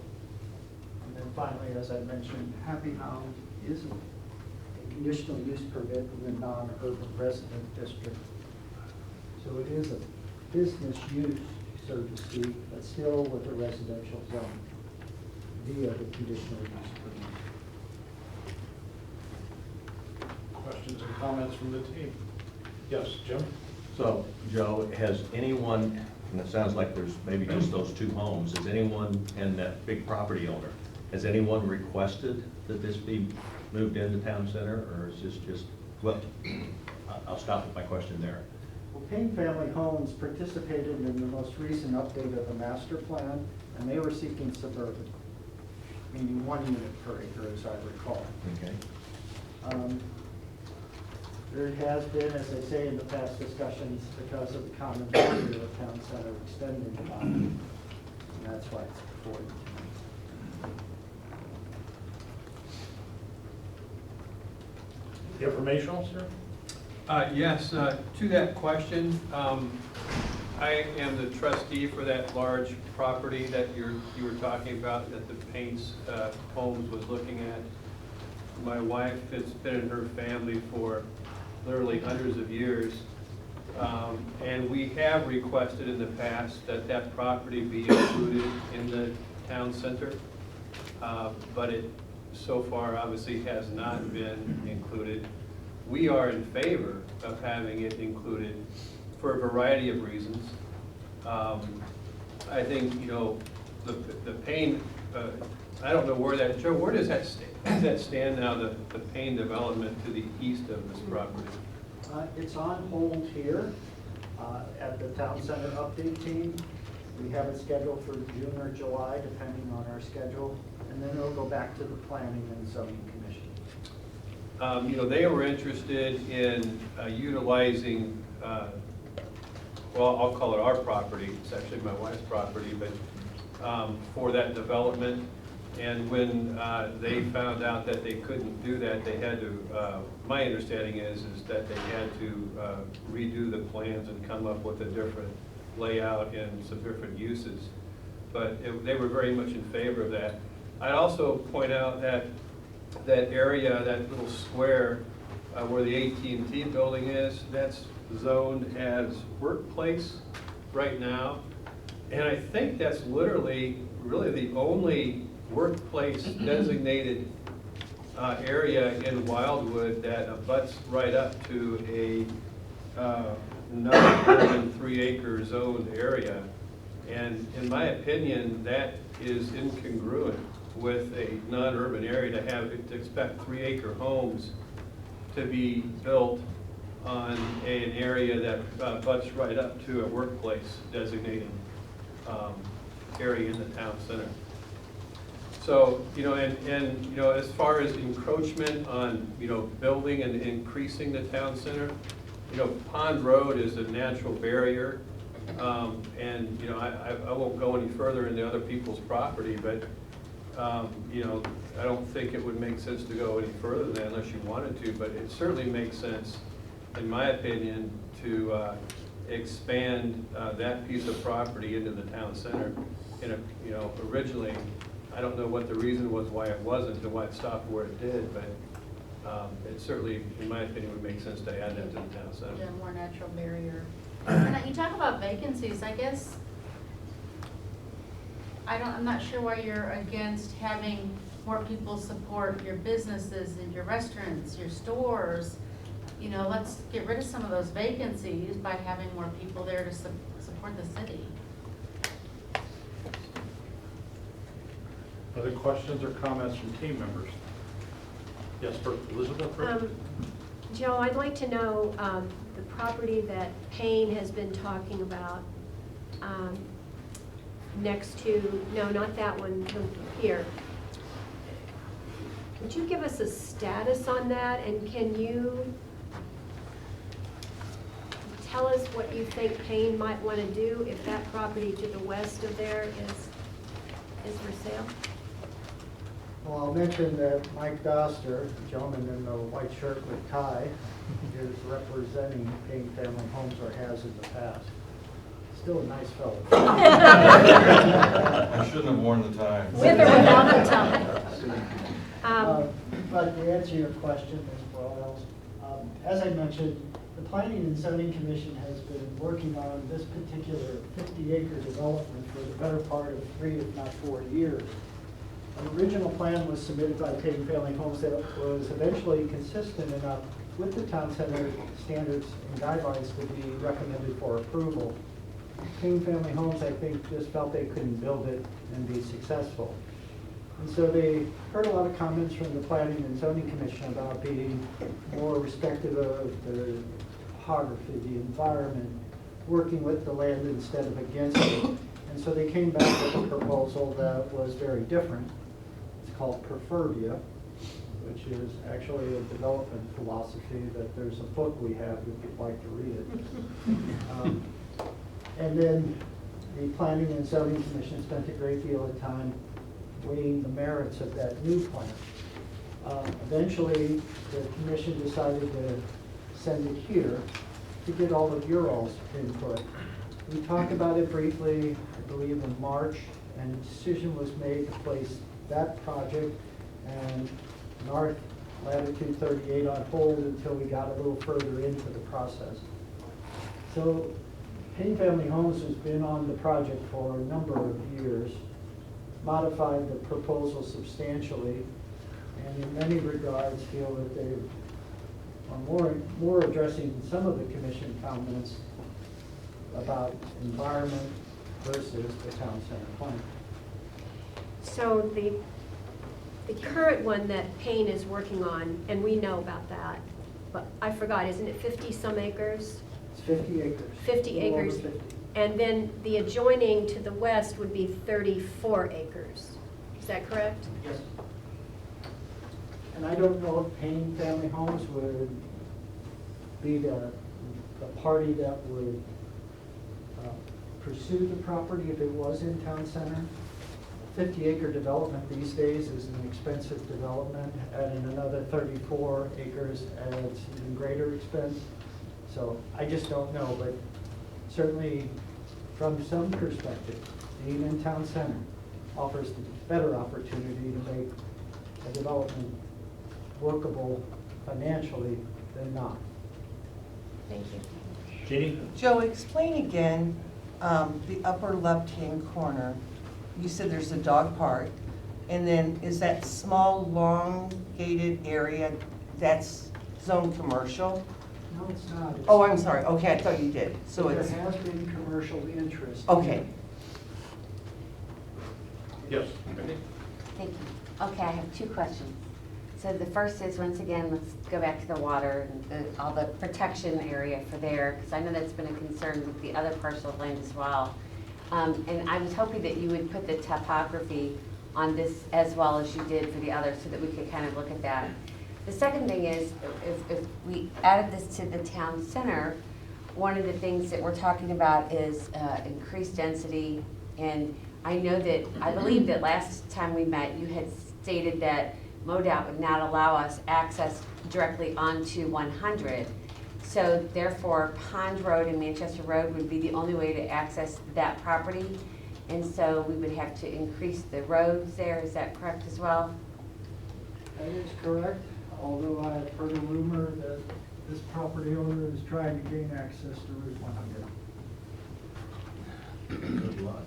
And then finally, as I mentioned, Happy Hound is a conditional use permit in the non-urban resident district. So it is a business use, so to speak, but still with a residential zone via the conditional use permit. Questions or comments from the team? Yes, Jim? So, Joe, has anyone, and it sounds like there's maybe just those 2 homes, has anyone, and that big property owner, has anyone requested that this be moved into town center, or is this just, well, I'll stop with my question there. Well, Payne Family Homes participated in the most recent update of the master plan, and they were seeking suburban, meaning 1 unit per acre, as I recall. Okay. There has been, as I say in the past discussions, because of the common boundary of town center extending the boundary, and that's why it's before you tonight. Informational, sir? Yes, to that question, I am the trustee for that large property that you were talking about, that the Payne's Homes was looking at. My wife has been in her family for literally hundreds of years, and we have requested in the past that that property be included in the town center, but it so far obviously has not been included. We are in favor of having it included for a variety of reasons. I think, you know, the Payne, I don't know where that, Joe, where does that stand now, the Payne development to the east of this property? It's on hold here at the town center update team. We have it scheduled for June or July, depending on our schedule, and then it'll go back to the planning and zoning commission. You know, they were interested in utilizing, well, I'll call it our property, it's actually my wife's property, but for that development. And when they found out that they couldn't do that, they had to, my understanding is that they had to redo the plans and come up with a different layout and some different uses. But they were very much in favor of that. I'd also point out that that area, that little square where the AT&T building is, that's zoned as workplace right now. And I think that's literally, really the only workplace designated area in Wildwood that abuts right up to a non-urban 3-acre zoned area. And in my opinion, that is incongruent with a non-urban area to expect 3-acre homes to be built on an area that butts right up to a workplace designated area in the town center. So, you know, and you know, as far as encroachment on, you know, building and increasing the town center, you know, Pond Road is a natural barrier. And, you know, I won't go any further into other people's property, but, you know, I don't think it would make sense to go any further than that unless you wanted to, but it certainly makes sense, in my opinion, to expand that piece of property into the town center. In a, you know, originally, I don't know what the reason was why it wasn't and why it stopped where it did, but it certainly, in my opinion, would make sense to add that to the town center. Yeah, more natural barrier. And you talk about vacancies, I guess, I'm not sure why you're against having more people support your businesses and your restaurants, your stores. You know, let's get rid of some of those vacancies by having more people there to support the city. Other questions or comments from team members? Yes, first, Elizabeth first. Joe, I'd like to know the property that Payne has been talking about next to, no, not that one, here. Would you give us a status on that, and can you tell us what you think Payne might want to do if that property to the west of there is for sale? Well, I'll mention that Mike Doster, the gentleman in the white shirt with tie, is representing Payne Family Homes, or has in the past. Still a nice fellow. I shouldn't have worn the tie. With or without the tie. But to answer your question, Ms. Broyles, as I mentioned, the Planning and Zoning Commission has been working on this particular 50-acre development for the better part of 3, if not 4 years. An original plan was submitted by Payne Family Homes that was eventually consistent enough with the town center standards and guidelines to be recommended for approval. Payne Family Homes, I think, just felt they couldn't build it and be successful. And so they heard a lot of comments from the Planning and Zoning Commission about being more respectful of the topography, the environment, working with the land instead of against it. And so they came back with a proposal that was very different. It's called Preferbia, which is actually a development philosophy that there's a book we have if you'd like to read it. And then the Planning and Zoning Commission spent a great deal of time weighing the merits of that new plan. Eventually, the commission decided to send it here to get all of your all's input. We talked about it briefly, I believe, in March, and a decision was made to place that project and North Latitude 38 on hold until we got a little further into the process. So Payne Family Homes has been on the project for a number of years, modified the proposal substantially, and in many regards feel that they are more addressing some of the commission comments about environment versus the town center plan. So the current one that Payne is working on, and we know about that, but I forgot, isn't it 50-some acres? It's 50 acres. 50 acres. 50. And then the adjoining to the west would be 34 acres. Is that correct? Yes. And I don't know if Payne Family Homes would be the party that would pursue the property if it was in town center. 50-acre development these days is an expensive development, adding another 34 acres adds even greater expense. So I just don't know, but certainly from some perspective, being in town center offers the better opportunity to make a development workable financially than not. Thank you. Jeannie? Joe, explain again the upper left-hand corner. You said there's a dog park, and then is that small, long-gated area, that's zone commercial? No, it's not. It's- Oh, I'm sorry. Okay, I thought you did. So There it's, has been commercial interest. okay. Yes. Thank you. Okay, I have 2 questions. So the first is, once again, let's go back to the water and all the protection area for there, because I know that's been a concern with the other parcel of land as well. And I was hoping that you would put the topography on this as well as you did for the other, so that we could kind of look at that. The second thing is, if we added this to the town center, one of the things that we're talking about is increased density. And I know that, I believe that last time we met, you had stated that MoDOT would not allow us access directly onto 100. So therefore, Pond Road and Manchester Road would be the only way to access that property. And so we would have to increase the roads there, is that correct as well? That is correct, although I have heard a rumor that this property owner is trying to gain access to Route 100. Good luck.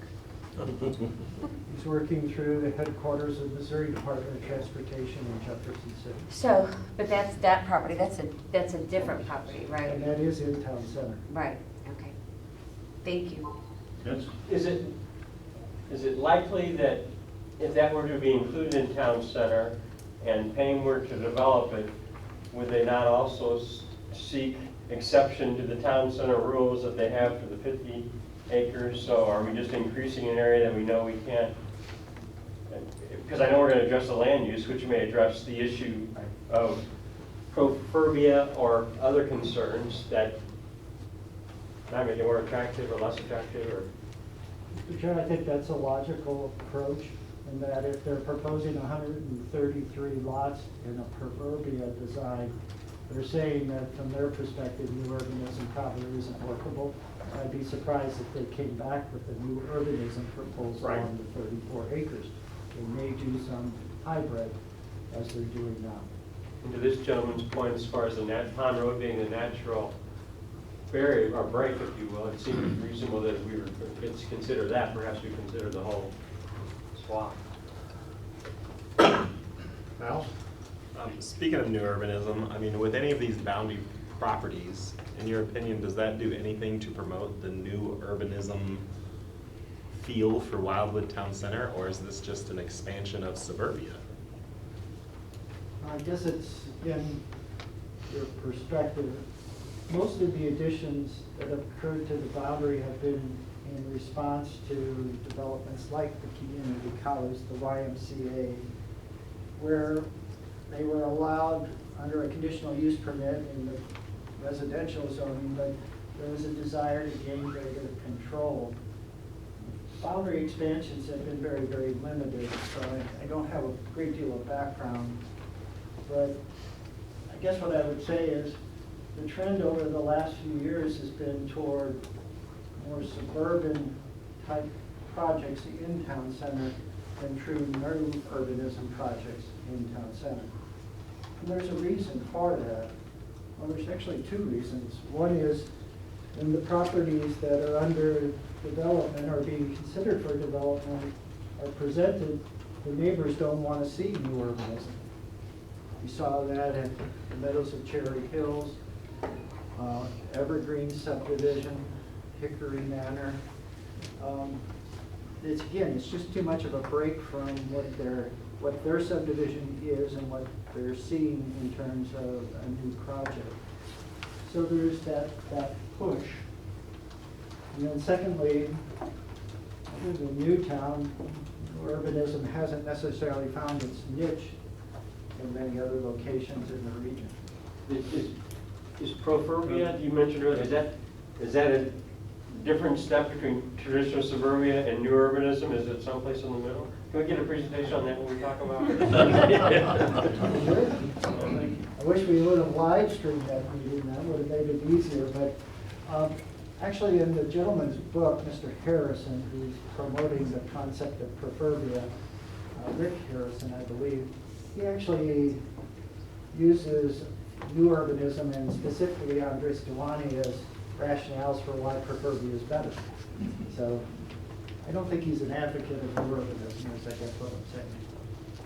He's working through the headquarters of Missouri Department of Transportation in Jefferson City. So, but that's that property, that's a different property, right? And that is in town center. Right, okay. Thank you. Yes? Is it likely that if that were to be included in town center and Payne were to develop it, would they not also seek exception to the town center rules that they have for the 50 acres? So are we just increasing an area that we know we can't? Because I know we're going to address the land use, which may address the issue of proferbia or other concerns that not make it more attractive or less attractive, or Mr. Chair, I think that's a logical approach, in that if they're proposing 133 lots in a proverbial design, they're saying that from their perspective, new urbanism probably isn't workable. I'd be surprised if they came back with a new urbanism proposal on the 34 acres. They may do some hybrid, as they're doing now. and to this gentleman's point, as far as the Pond Road being the natural barrier or break, if you will, it seems reasonable that if we were to consider that, perhaps we consider the whole swath. Al? Speaking of new urbanism, I mean, with any of these boundary properties, in your opinion, does that do anything to promote the new urbanism feel for Wildwood Town Center, or is this just an expansion of suburbia? I guess it's in your perspective. Most of the additions that have occurred to the boundary have been in response to developments like the community college, the YMCA, where they were allowed under a conditional use permit in the residential zoning, but there was a desire to gain greater control. Boundary expansions have been very, very limited, so I don't have a great deal of background. But I guess what I would say is the trend over the last few years has been toward more suburban type projects in town center than true new urbanism projects in town center. And there's a reason for that. Well, there's actually two reasons. One is when the properties that are under development or being considered for development are presented, the neighbors don't want to see new urbanism. We saw that at the Meadows of Cherry Hills, Evergreen subdivision, Hickory Manor. It's just too much of a break from what their subdivision is and what they're seeing in terms of a new project. So there's that push. And then secondly, other than Newtown, urbanism hasn't necessarily found its niche in many other locations in the region. Is proferbia, you mentioned earlier, is that a different step between traditional suburbia and new urbanism? Is it someplace in the middle? Can we get a presentation on that when we talk about it? I wish we would have live streamed that meeting, that would have made it easier, but actually in the gentleman's book, Mr. Harrison, who's promoting the concept of proferbia, Rick Harrison, I believe, he actually uses new urbanism and specifically Andres Duani as rationales for why proferbia is better. So I don't think he's an advocate of new urbanism, is I guess what I'm saying.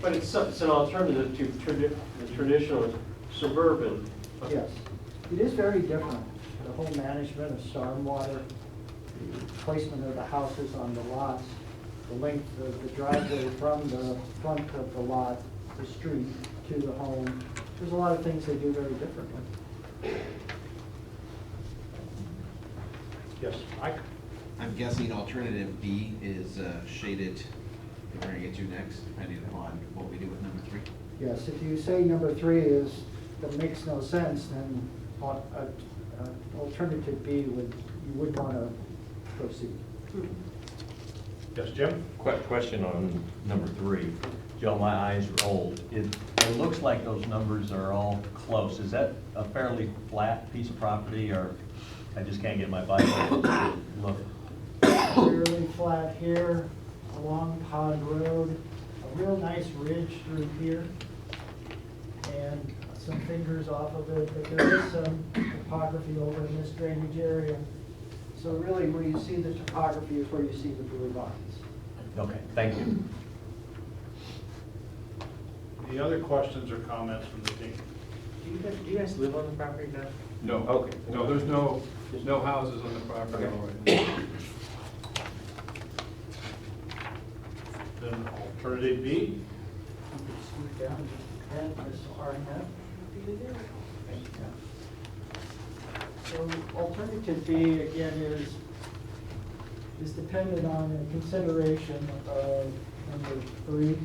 But it's an alternative to the traditional suburban. Yes, it is very different. The whole management of stormwater, the placement of the houses on the lots, the length of the driveway from the front of the lot, the street, to the home. There's a lot of things they do very differently. Yes, Mike? I'm guessing alternative B is shaded, we're going to get to next, depending upon what we do with number 3. Yes, if you say number 3 that makes no sense, then alternative B you would want to proceed. Yes, Jim? Question on number 3. Joe, my eyes are old. It looks like those numbers are all close. Is that a fairly flat piece of property, or I just can't get my Bible to look fairly flat here, along Pond Road, a real nice ridge through here, and some fingers off of it, but there is some topography over in this drainage area. So really, where you see the topography is where you see the blue lines. Okay, thank you. Any other questions or comments from the team? Do you guys live on the property now? No. Okay. No, there's no houses on the property Okay. already. Then alternative B? You can scoot down and this RNF. So alternative B, again, is dependent on a consideration of number 3.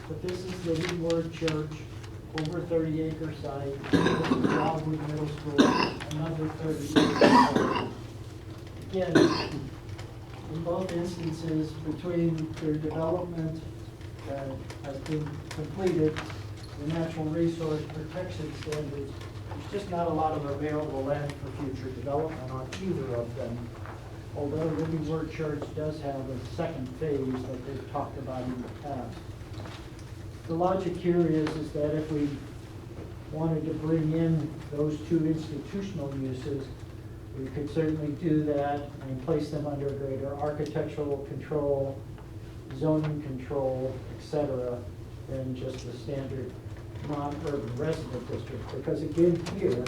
But this is the New Word Church, over 30-acre site. This is Wildwood Middle School, another 30-acre site. Again, in both instances, between their development that has been completed, the natural resource protection standards, there's just not a lot of available land for future development on either of them. Although the New Word Church does have a second phase that they've talked about in the past. The logic here is that if we wanted to bring in those two institutional uses, we could certainly do that and place them under greater architectural control, zoning control, etc., than just the standard non-urban resident district. Because again, here,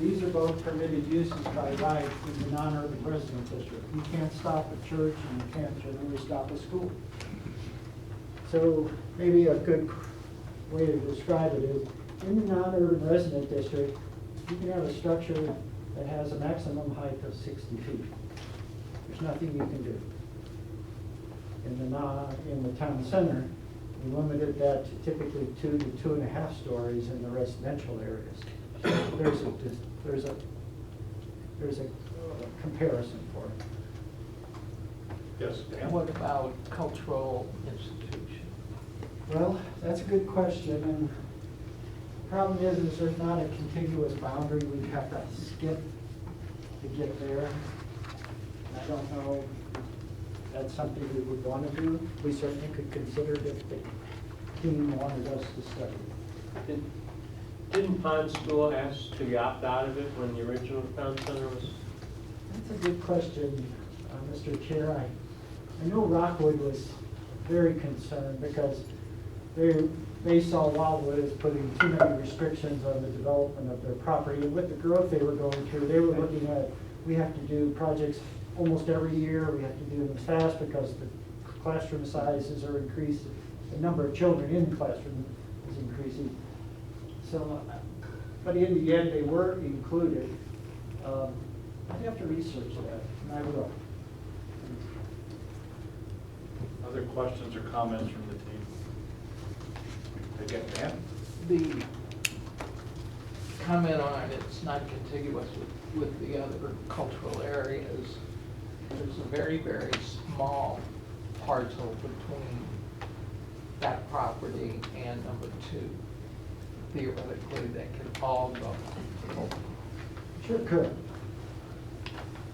these are both permitted uses by right in the non-urban resident district. You can't stop a church and you can't generally stop a school. So maybe a good way to describe it is, in the non-urban resident district, you can have a structure that has a maximum height of 60 feet. There's nothing you can do. In the town center, we limited that to typically 2 to 2.5 stories in the residential areas. So there's a comparison for it. Yes, Dan? What about cultural institution? Well, that's a good question, and the problem is there's not a contiguous boundary we'd have to skip to get there. And I don't know if that's something we would want to do. We certainly could consider it if the team wanted us to study. Didn't Pond School ask to opt out of it when the original town center was? That's a good question, Mr. Chair. I know Rockwood was very concerned because they saw Wildwood as putting too many restrictions on the development of their property. And with the growth they were going through, they were looking at, we have to do projects almost every year. We have to do them fast because the classroom sizes are increasing. The number of children in the classroom is increasing. So, but in the end, they were included. I'd have to research that, and I will. Other questions or comments from the team? Again, Dan? The comment on it's not contiguous with the other cultural areas. There's a very, very small parcel between that property and number 2. Theoretically, that could all go. Sure could.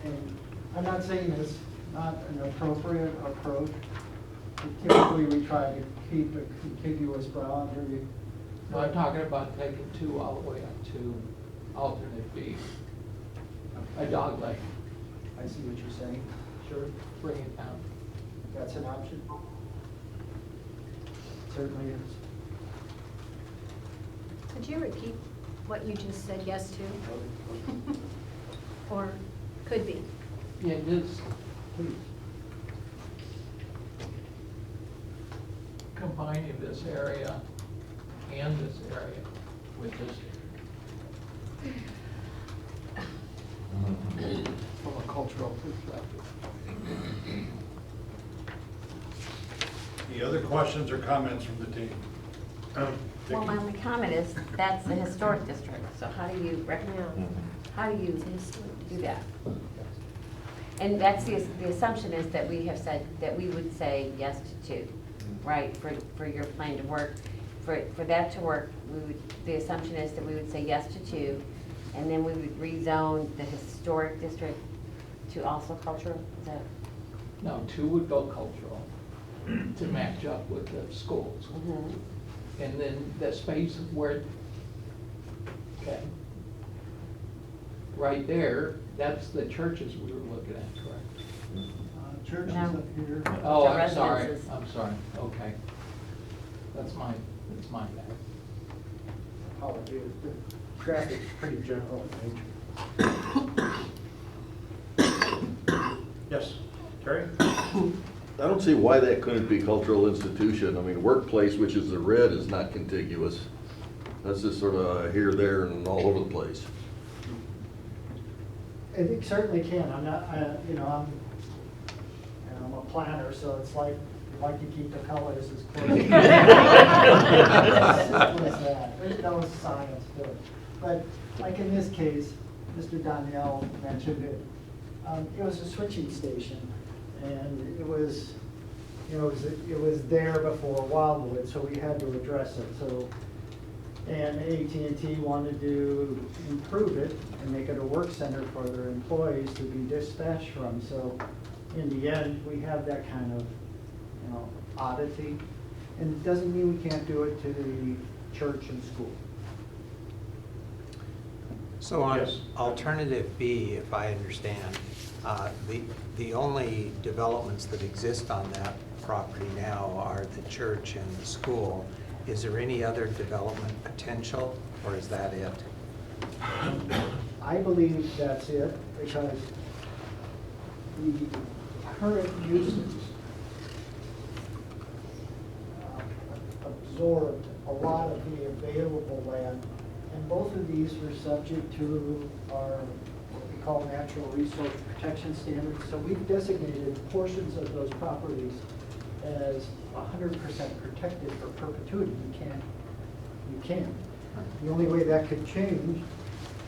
And I'm not saying it's not an appropriate approach. Typically, we try to keep a contiguous boundary. No, I'm talking about taking 2 all the way up to alternate B. A dog leg. I see what you're saying. Sure. Bring it down. That's an option. Certainly is. Could you repeat what you just said yes to? Or could be? Yeah, just Please. combining this area and this area with this. From a cultural perspective. Any other questions or comments from the team? Well, my only comment is, that's the historic district, so how do you do that? And that's the assumption is that we have said, that we would say yes to 2, right, for your plan to work. For that to work, the assumption is that we would say yes to 2, and then we would rezone the historic district to also cultural, is that? No, 2 would go cultural to match up with the schools. And then the space where, okay. Right there, that's the churches we were looking at, correct? Churches No. up here. Oh, The I'm sorry, residences. I'm sorry, okay. That's my bad. Apologies. The traffic's pretty general in nature. Yes, Terry? I don't see why that couldn't be cultural institution. I mean, workplace, which is the red, is not contiguous. That's just sort of here, there, and all over the place. It certainly can. I'm not, I'm a planner, so it's like to keep the colors as close. As simple as that. There's no science to it. But like in this case, Mr. Donnell mentioned it. It was a switching station, and it was there before Wildwood, so we had to address it. So, and AT&T wanted to improve it and make it a work center for their employees to be dispatched from. So, in the end, we have that kind of, oddity, and it doesn't mean we can't do it to the church and school. So on Yes. alternative B, if I understand, the only developments that exist on that property now are the church and the school. Is there any other development potential, or is that it? I believe that's it, because the current uses absorbed a lot of the available land, and both of these were subject to our, what we call natural resource protection standards. So we've designated portions of those properties as 100% protected for perpetuity. You can't. The only way that could change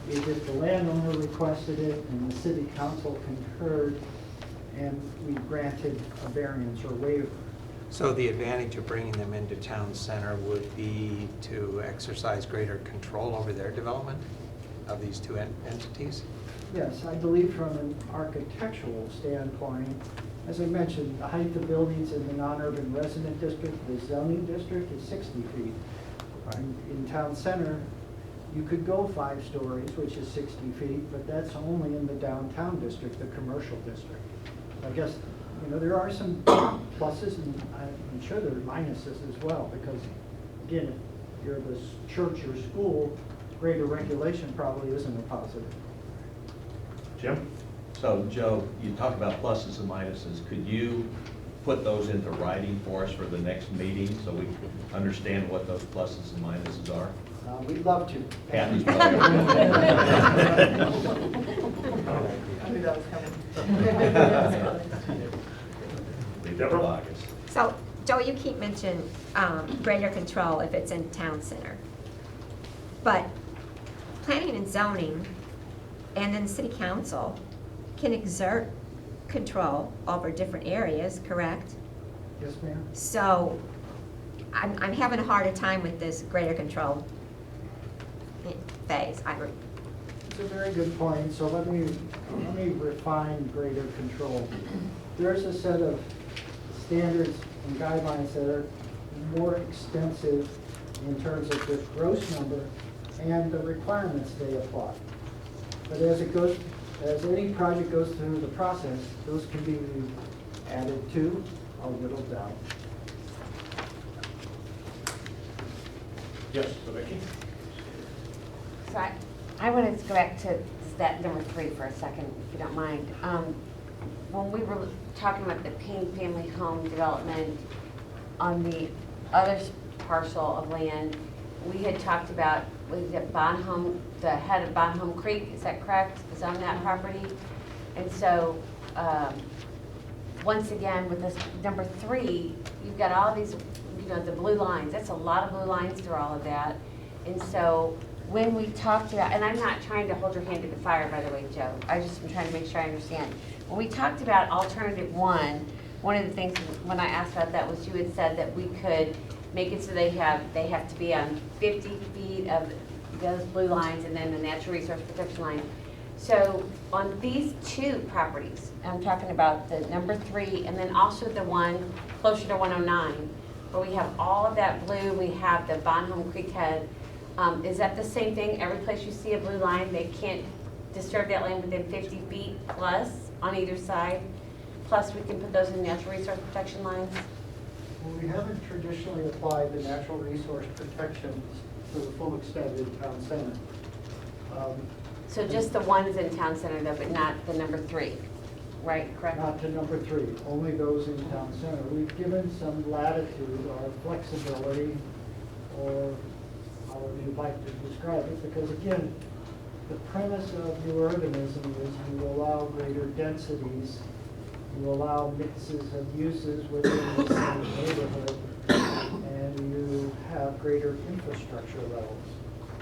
is if the landowner requested it and the city council concurred and we granted a variance or waiver. So the advantage of bringing them into town center would be to exercise greater control over their development of these two entities? Yes, I believe from an architectural standpoint, as I mentioned, the height of buildings in the non-urban resident district, the zoning district is 60 feet. In town center, you could go 5 stories, which is 60 feet, but that's only in the downtown district, the commercial district. I guess, there are some pluses, and I'm sure there are minuses as well, because again, if you're the church or school, greater regulation probably isn't a positive. Jim? So, Joe, you talked about pluses and minuses. Could you put those into writing for us for the next meeting so we understand what those pluses and minuses are? We'd love to. Kathy's I knew that was coming. Leave it to August. So, Joe, you keep mentioning greater control if it's in town center. But planning and zoning and then city council can exert control over different areas, correct? Yes, ma'am. So, I'm having a harder time with this greater control phase. It's a very good point, so let me refine greater control. There's a set of standards and guidelines that are more extensive in terms of the gross number and the requirements they apply. But as any project goes through the process, those can be added to or whittled down. Yes, Vicki? So I wanted to go back to that number 3 for a second, if you don't mind. When we were talking about the Payne family home development on the other parcel of land, we had talked about, was it Bonham, the head of Bonham Creek, is that correct? Is on that property? And so, once again, with this number 3, you've got all these, the blue lines. That's a lot of blue lines through all of that. And so, when we talked about, and I'm not trying to hold your hand to the fire, by the way, Joe. I just am trying to make sure I understand. When we talked about alternative 1, one of the things when I asked about that was you had said that we could make it so they have to be on 50 feet of those blue lines and then the natural resource protection line. So on these two properties, I'm talking about the number 3 and then also the one closer to 109, where we have all of that blue, we have the Bonhomme Creek head. Is that the same thing? Every place you see a blue line, they can't disturb that land within 50 feet plus on either side? Plus we can put those in natural resource protection lines? Well, we haven't traditionally applied the natural resource protections to the full extent in town center. So just the ones in town center though, but not the number 3, right, correct? Not to number 3, only those in town center. We've given some latitude or flexibility, or however you'd like to describe it, because again, the premise of new urbanism is you allow greater densities, you allow mixes of uses within the same neighborhood, and you have greater infrastructure levels.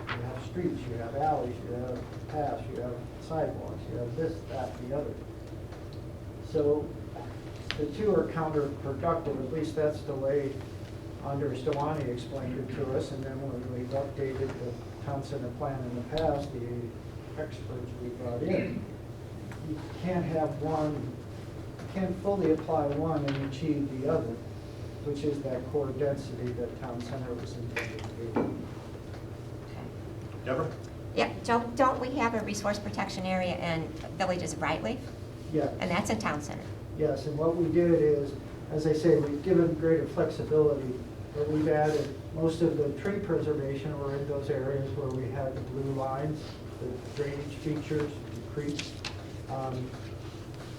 You have streets, you have alleys, you have paths, you have sidewalks, you have this, that, the other. So the two are counterproductive, at least that's the way Under Stawani explained it to us, and then when we've updated the town center plan in the past, the experts we brought in, you can't have one, you can't fully apply one and achieve the other, which is that core density that town center was intended to be. Deborah? Yeah, don't we have a resource protection area in Villages of Brightleaf? Yeah. And that's in town center. Yes, and what we did is, as I say, we've given greater flexibility, but we've added, most of the tree preservation were in those areas where we had the blue lines, the drainage features, the creeks.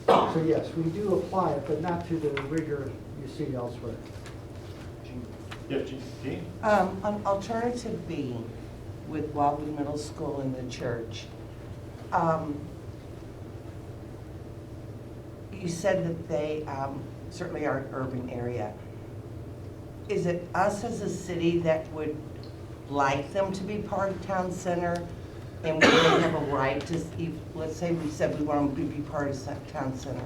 So yes, we do apply it, but not to the rigor you see elsewhere. Yes, Jean? On alternative B with Wildwood Middle School and the church, you said that they certainly are an urban area. Is it us as a city that would like them to be part of town center? And we would have a right to, let's say we said we want them to be part of town center,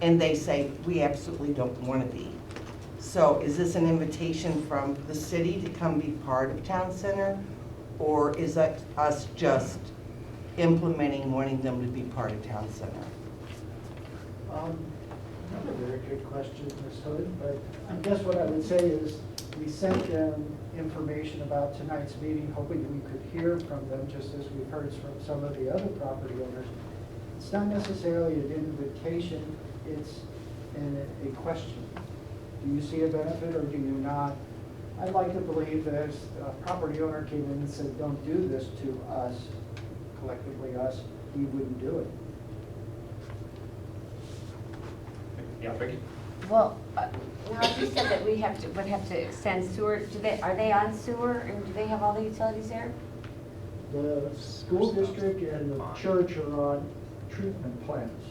and they say, we absolutely don't want to be. So is this an invitation from the city to come be part of town center? Or is that us just implementing wanting them to be part of town center? Another very good question, Ms. Hood, but I guess what I would say is we sent them information about tonight's meeting, hoping we could hear from them, just as we've heard from some of the other property owners. It's not necessarily an invitation, it's a question. Do you see a benefit or do you not? I'd like to believe that if a property owner came in and said, don't do this to us, collectively us, we wouldn't do it. Yeah, Becky? Well, now you said that we would have to extend sewer. Are they on sewer and do they have all the utilities there? The school district and the church are on treatment plants.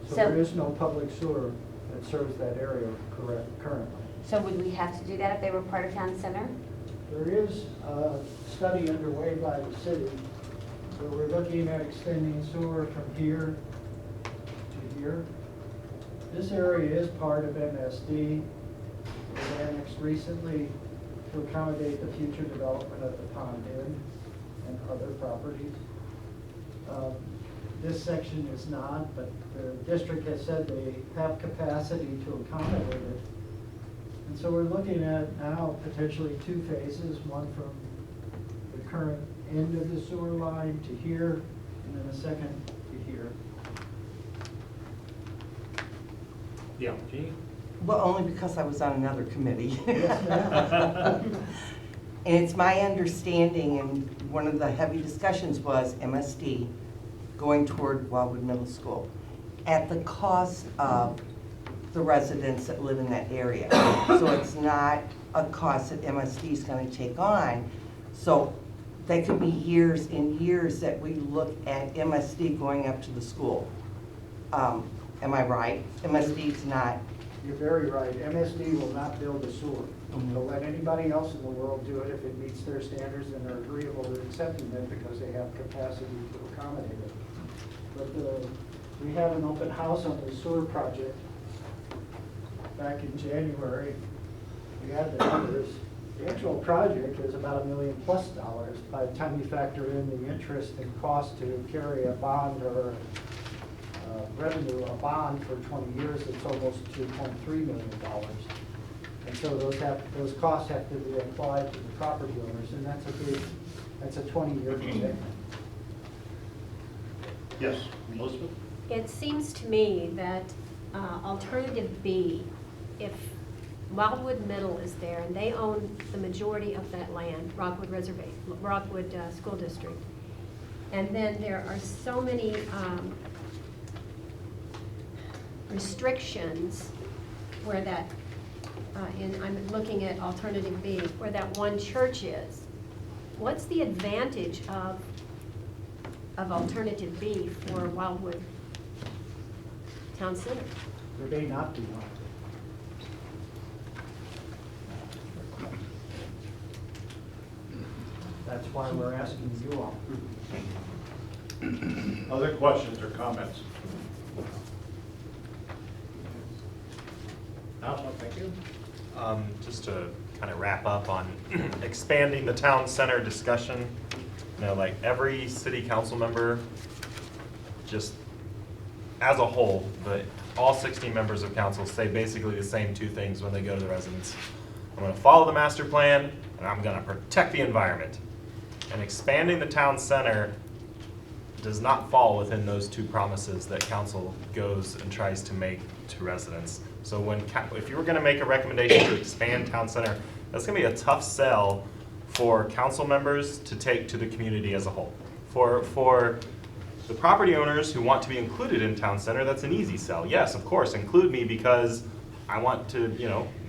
So there is no public sewer that serves that area currently. So would we have to do that if they were part of town center? There is a study underway by the city where we're looking at extending sewer from here to here. This area is part of MSD. It was annexed recently to accommodate the future development of the Pond Inn and other properties. This section is not, but the district has said they have capacity to accommodate it. And so we're looking at now potentially 2 phases, one from the current end of the sewer line to here, and then a second to here. Yeah, Jean? Well, only because I was on another committee. Yes, ma'am. And it's my understanding, and one of the heavy discussions was MSD going toward Wildwood Middle School at the cost of the residents that live in that area. So it's not a cost that MSD is going to take on. So that could be years and years that we look at MSD going up to the school. Am I right? MSD is not. You're very right. MSD will not build a sewer. They'll let anybody else in the world do it if it meets their standards and they're agreeable to accepting it because they have capacity to accommodate it. But we had an open house on the sewer project back in January. We had the numbers. The actual project is about $1 million+ by the time you factor in the interest and cost to carry a bond or revenue, a bond for 20 years, it's almost $2.3 million. And so those costs have to be applied to the property owners, and that's a 20-year commitment. Yes, Elizabeth? It seems to me that alternative B, if Wildwood Middle is there and they own the majority of that land, Rockwood School District, and then there are so many restrictions where that, I'm looking at alternative B, where that one church is. What's the advantage of alternative B for Wildwood Town Center? There may not be one. That's why we're asking you all. Other questions or comments? No, thank you. Just to kind of wrap up on expanding the town center discussion, like every city council member, just as a whole, but all 16 members of council say basically the same two things when they go to the residents. I'm going to follow the master plan, and I'm going to protect the environment. And expanding the town center does not fall within those two promises that council goes and tries to make to residents. So if you were going to make a recommendation to expand town center, that's going to be a tough sell for council members to take to the community as a whole. For the property owners who want to be included in town center, that's an easy sell. Yes, of course, include me because I want to,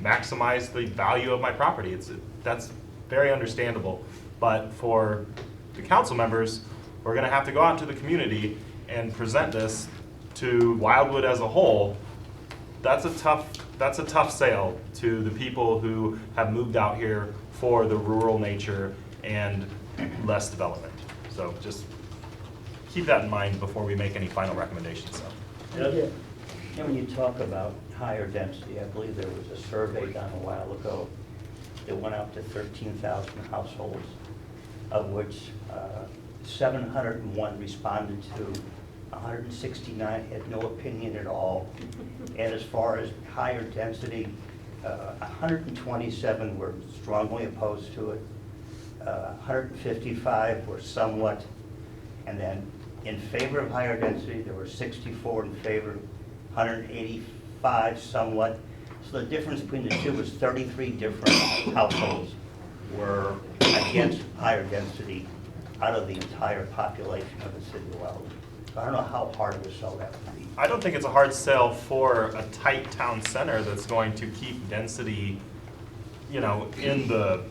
maximize the value of my property. That's very understandable. But for the council members, we're going to have to go out into the community and present this to Wildwood as a whole. That's a tough sale to the people who have moved out here for the rural nature and less development. So just keep that in mind before we make any final recommendations. Ed? And when you talk about higher density, I believe there was a survey done a while ago that went out to 13,000 households, of which 701 responded to, 169 had no opinion at all. And as far as higher density, 127 were strongly opposed to it, 155 were somewhat, and then in favor of higher density, there were 64 in favor, 185 somewhat. So the difference between the two was 33 different households were against higher density out of the entire population of the city of Wildwood. So I don't know how hard of a sell that would be. I don't think it's a hard sell for a tight town center that's going to keep density, in the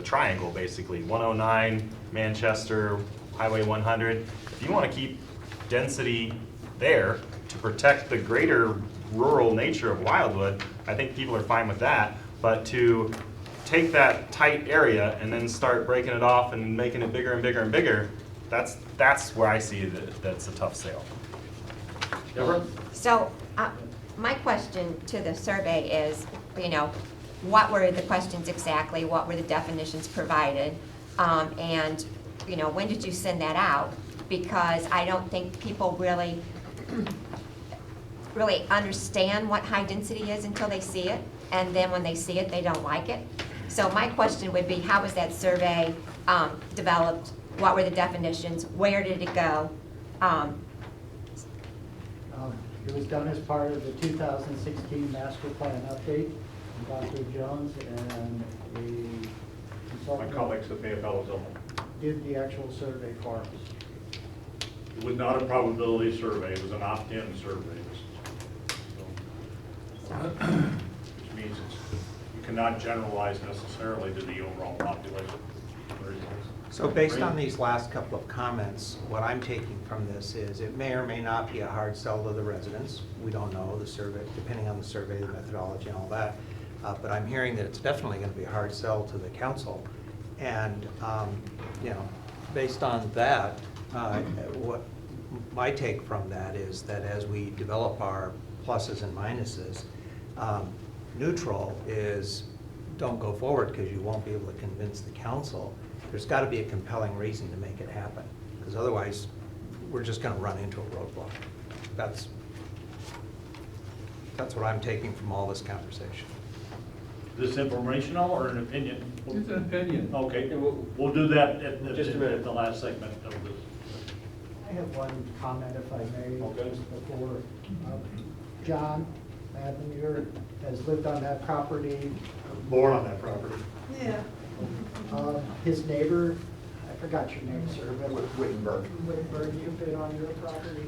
triangle, basically. 109, Manchester, Highway 100. If you want to keep density there to protect the greater rural nature of Wildwood, I think people are fine with that. But to take that tight area and then start breaking it off and making it bigger and bigger and bigger, that's where I see that's a tough sale. Deborah? So, my question to the survey is, what were the questions exactly? What were the definitions provided? And, when did you send that out? Because I don't think people really understand what high density is until they see it. And then when they see it, they don't like it. So my question would be, how was that survey developed? What were the definitions? Where did it go? It was done as part of the 2016 master plan update. Dr. Jones and the consultant. My colleagues at Maylinger did the actual survey for us. It was not a probability survey, it was an opt-in survey. Which means you cannot generalize necessarily to the overall population. So based on these last couple of comments, what I'm taking from this is it may or may not be a hard sell to the residents. We don't know the survey, depending on the survey, the methodology and all that. But I'm hearing that it's definitely going to be a hard sell to the council. And, based on that, what my take from that is that as we develop our pluses and minuses, neutral don't go forward because you won't be able to convince the council, there's got to be a compelling reason to make it happen, because otherwise, we're just going to run into a roadblock. That's what I'm taking from all this conversation. Is this informational or an opinion? It's an opinion. Okay, we'll do that at Just a minute. the last segment of this. I have one comment, if I may, Okay. just before. John Maylinger has lived on that property. Born on that property. Yeah. His neighbor, I forgot your name, sir, but Wittenberg. Whitburn, you've been on your property.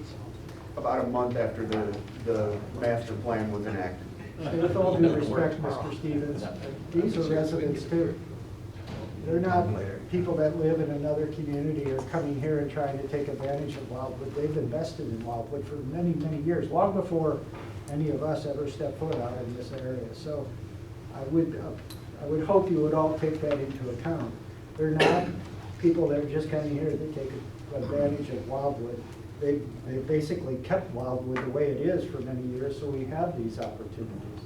About a month after the master plan was enacted. With all due respect, Mr. Stevens, these are residents too. They're not people that live in another community or coming here and trying to take advantage of Wildwood. They've invested in Wildwood for many, many years, long before any of us ever stepped foot out in this area. So I would hope you would all take that into account. They're not people that are just coming here to take advantage of Wildwood. They basically kept Wildwood the way it is for many years, so we have these opportunities.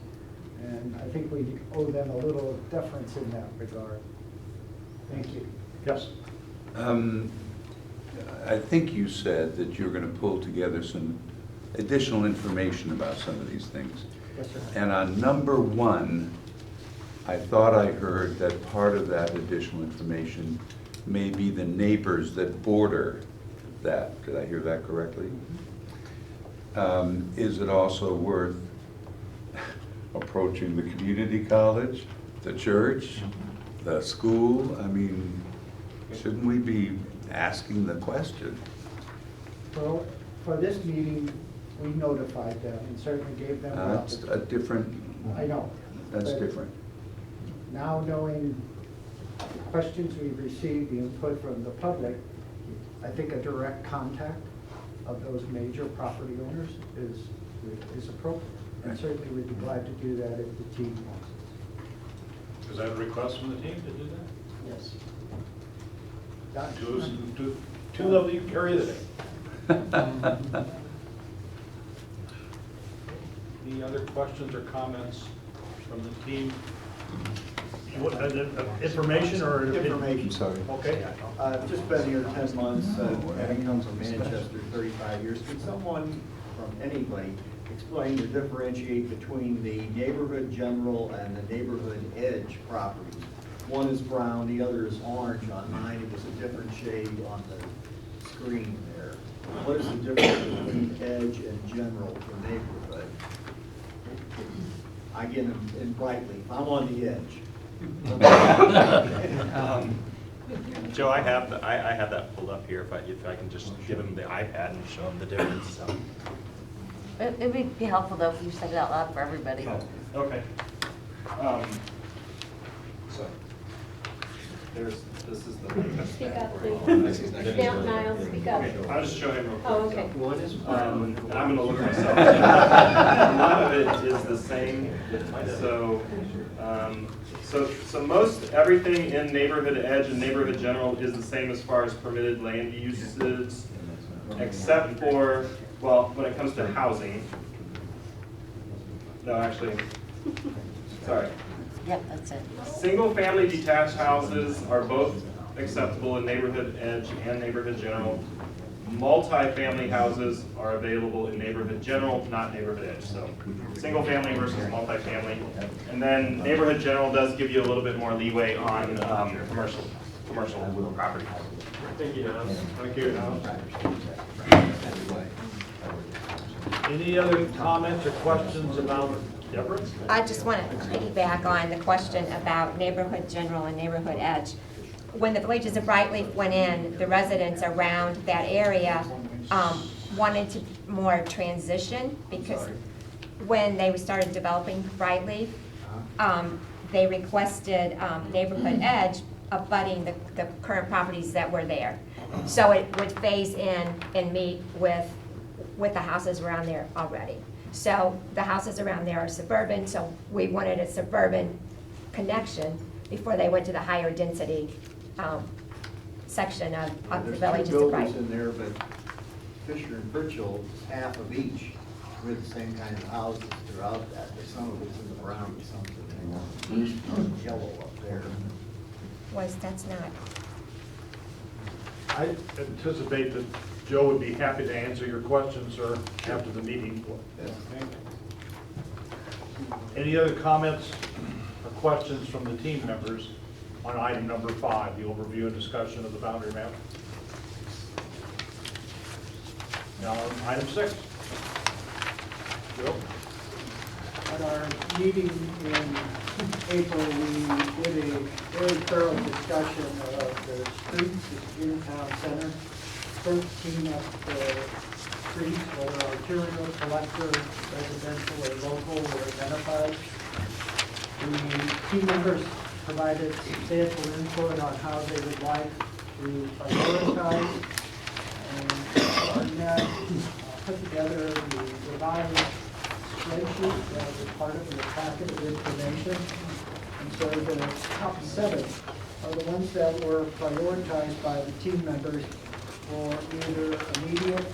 And I think we owe them a little deference in that regard. Thank you. Yes. I think you said that you're going to pull together some additional information about some of these things. Yes, sir. And on number 1, I thought I heard that part of that additional information may be the neighbors that border that. Did I hear that correctly? Is it also worth approaching the community college, the church, the school? I mean, shouldn't we be asking the question? Well, for this meeting, we notified them and certainly gave them. That's a different, I know. that's but different. Now knowing the questions we've received, the input from the public, I think a direct contact of those major property owners is appropriate. And certainly we'd be glad to do that if the team wants it. Is that a request from the team to do that? Yes. Two of you carry the day. Any other questions or comments from the team? What, information or? Information. Sorry. Okay. I've just been here 10 months, having come from Manchester 35 years. Could someone from anybody explain or differentiate between the neighborhood general and the neighborhood edge properties? One is brown, the other is orange on mine. It was a different shade on the screen there. What is the difference between edge and general for neighborhood? I get them in brightly. I'm on the edge. Joe, I have that pulled up here. If I can just give him the iPad and show him the difference. So. It would be helpful though if you said it out loud for everybody. Okay. So, this is the. Speak up, please. Now, Niall, speak up. Okay, I'll just show him real quick. Oh, okay. One is I'm going to look myself. None of it is the same. So most everything in neighborhood edge and neighborhood general is the same as far as permitted land uses, except for, well, when it comes to housing. No, actually, sorry. Yep, that's it. Single-family detached houses are both acceptable in neighborhood edge and neighborhood general. Multi-family houses are available in neighborhood general, not neighborhood edge. So single-family versus multi-family. And then neighborhood general does give you a little bit more leeway on commercial property. Thank you, Don. Thank you. Any other comments or questions about Deborah? I just want to piggyback on the question about neighborhood general and neighborhood edge. When the Villages of Brightleaf went in, the residents around that area wanted to more transition because when they started developing Brightleaf, they requested neighborhood edge abutting the current properties that were there. So it would phase in and meet with the houses around there already. So the houses around there are suburban, so we wanted a suburban connection before they went to the higher density section of the Villages of There's two Bright. buildings in there, but Fisher and Pritchell is half of each with the same kind of houses throughout that. There's some of it's in the brown and some in Yellow up there. That's not. I anticipate that Joe would be happy to answer your questions, sir, after the meeting. Any other comments or questions from the team members on item number 5, the overview and discussion of the boundary map? Now, on item 6. Joe? At our meeting in April, we did a very thorough discussion of the streets in town center. 13 of the streets, whether arterial, collector, residential, or local, were identified. The team members provided substantial input on how they would like to prioritize, and Arnett put together the revised spreadsheet that was part of the packet of information. And so the top 7 are the ones that were prioritized by the team members for either immediate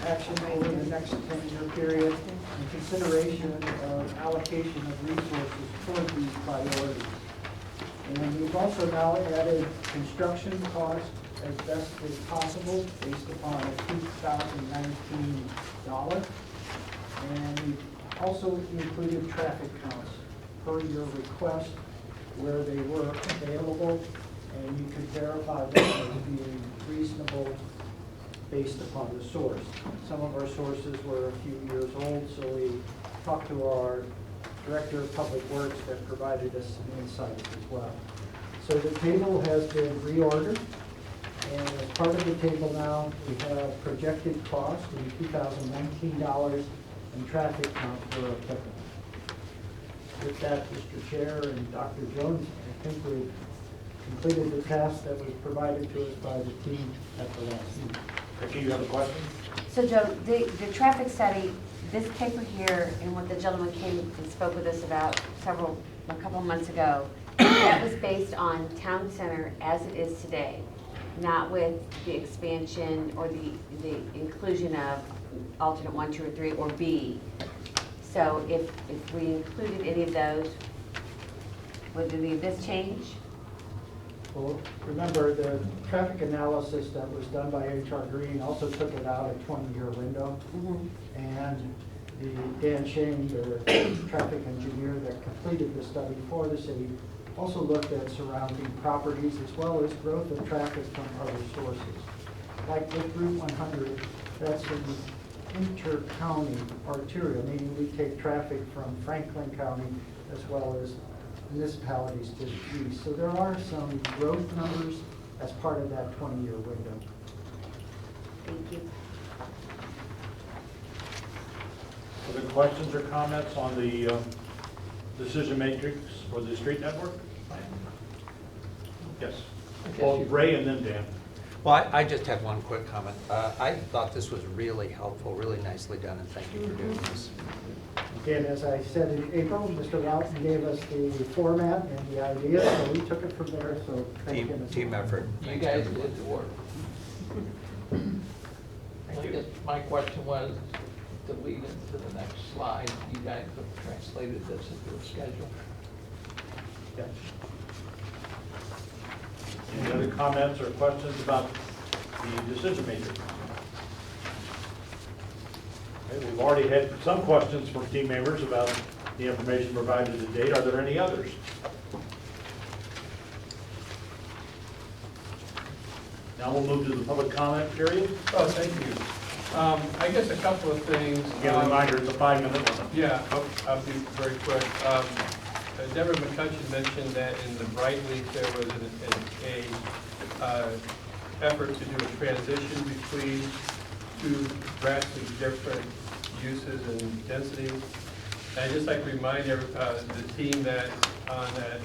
action over the next 10-year period, and consideration of allocation of resources toward these priorities. And we've also now added construction costs as best as possible based upon a 2019 dollar. And we've also included traffic counts per your request where they were available, and you could verify them as being reasonable based upon the source. Some of our sources were a few years old, so we talked to our Director of Public Works that provided us some insights as well. So the table has been reordered, and as part of the table now, we have projected cost in 2019 dollars and traffic counts were applicable. With that, Mr. Chair and Dr. Jones, I think we've completed the task that was provided to us by the team at the last meeting. Ricky, you have a question? So Joe, the traffic study, this paper here, and what the gentleman came and spoke with us about a couple months ago, that was based on town center as it is today, not with the expansion or the inclusion of alternate 1, 2, or 3, or B. So if we included any of those, would any of this change? Well, remember, the traffic analysis that was done by HR Green also took it out a 20-year window. And the Dan Shane, the traffic engineer that completed the study for the city, also looked at surrounding properties as well as growth of traffic from other sources. Like with Route 100, that's an inter-county arterial, meaning we take traffic from Franklin County as well as municipalities to the east. So there are some growth numbers as part of that 20-year window. Thank you. Other questions or comments on the decision matrix for the street network? Yes. Well, Ray and then Dan. Well, I just have one quick comment. I thought this was really helpful, really nicely done, and thank you for doing this. Again, as I said in April, Mr. Loughton gave us the format and the idea, so we took it from there, so thank him. Team effort. You Thanks, guys everyone. did the work. Thank I you. guess my question was to lead into the next slide. You guys have translated this into a schedule. Yeah. Any other comments or questions about the decision matrix? Okay, we've already had some questions from team members about the information provided to date. Are there any others? Now we'll move to the public comment period. Oh, thank you. I guess a couple of things. Again, a reminder, it's a 5-minute limit. Yeah, I'll be very quick. Deborah McCutcheon mentioned that in the Brightleaf there was an effort to do a transition between two drastically different uses and densities. And I'd just like to remind the team that on that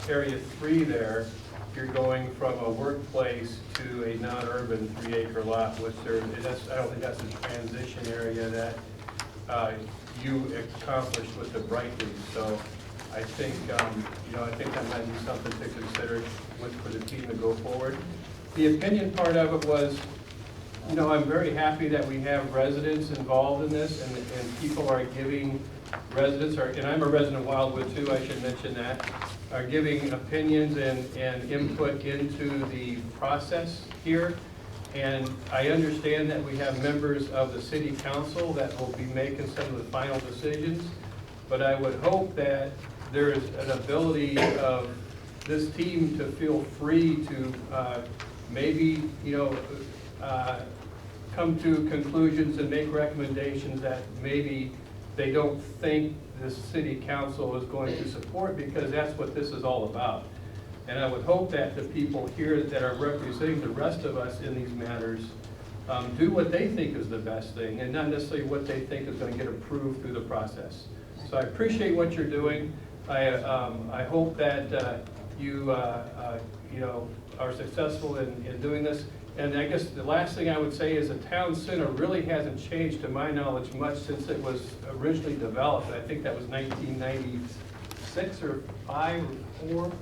area 3 there, you're going from a workplace to a non-urban 3-acre lot, which I don't think that's a transition area that you accomplished with the Brightleaf. So I think, I think that might be something to consider for the team to go forward. The opinion part of it was, you know, I'm very happy that we have residents involved in this, and people are giving and I'm a resident of Wildwood too, I should mention that, are giving opinions and input into the process here. And I understand that we have members of the city council that will be making some of the final decisions, but I would hope that there is an ability of this team to feel free to maybe, you know, come to conclusions and make recommendations that maybe they don't think the city council is going to support, because that's what this is all about. And I would hope that the people here that are representing the rest of us in these matters do what they think is the best thing, and not necessarily what they think is going to get approved through the process. So I appreciate what you're doing. I hope that you you know, are successful in doing this. And I guess the last thing I would say is the town center really hasn't changed, to my knowledge, much since it was originally developed. I think that was 1996 or 5 or 4.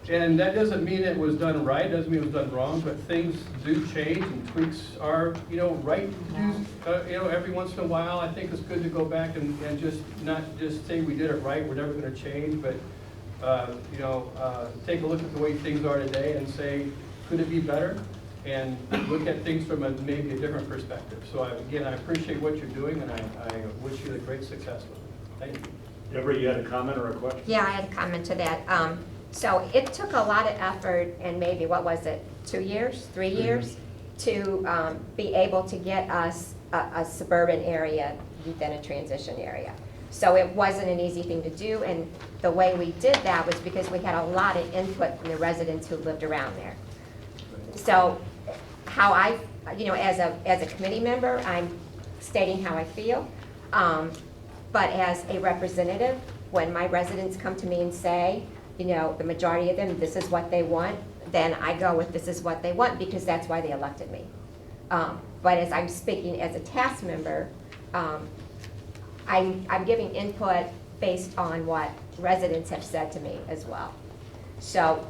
And that doesn't mean it was done right, it doesn't mean it was done wrong, but things do change and tweaks are, you know, right to do, you know, every once in a while. I think it's good to go back and just not just say we did it right, we're never going to change, but you know, take a look at the way things are today and say, could it be better? And look at things from maybe a different perspective. So again, I appreciate what you're doing, and I wish you a great success with it. Thank you. Deborah, you had a comment or a question? Yeah, I had a comment to that. So it took a lot of effort, and maybe, what was it, 2 years, 3 years, to be able to get us a suburban area, then a transition area. So it wasn't an easy thing to do, and the way we did that was because we had a lot of input from the residents who lived around there. So how I, you know, as a committee member, I'm stating how I feel, but as a representative, when my residents come to me and say, you know, the majority of them, this is what they want, then I go with this is what they want, because that's why they elected me. But as I'm speaking as a task member, I'm giving input based on what residents have said to me as well. So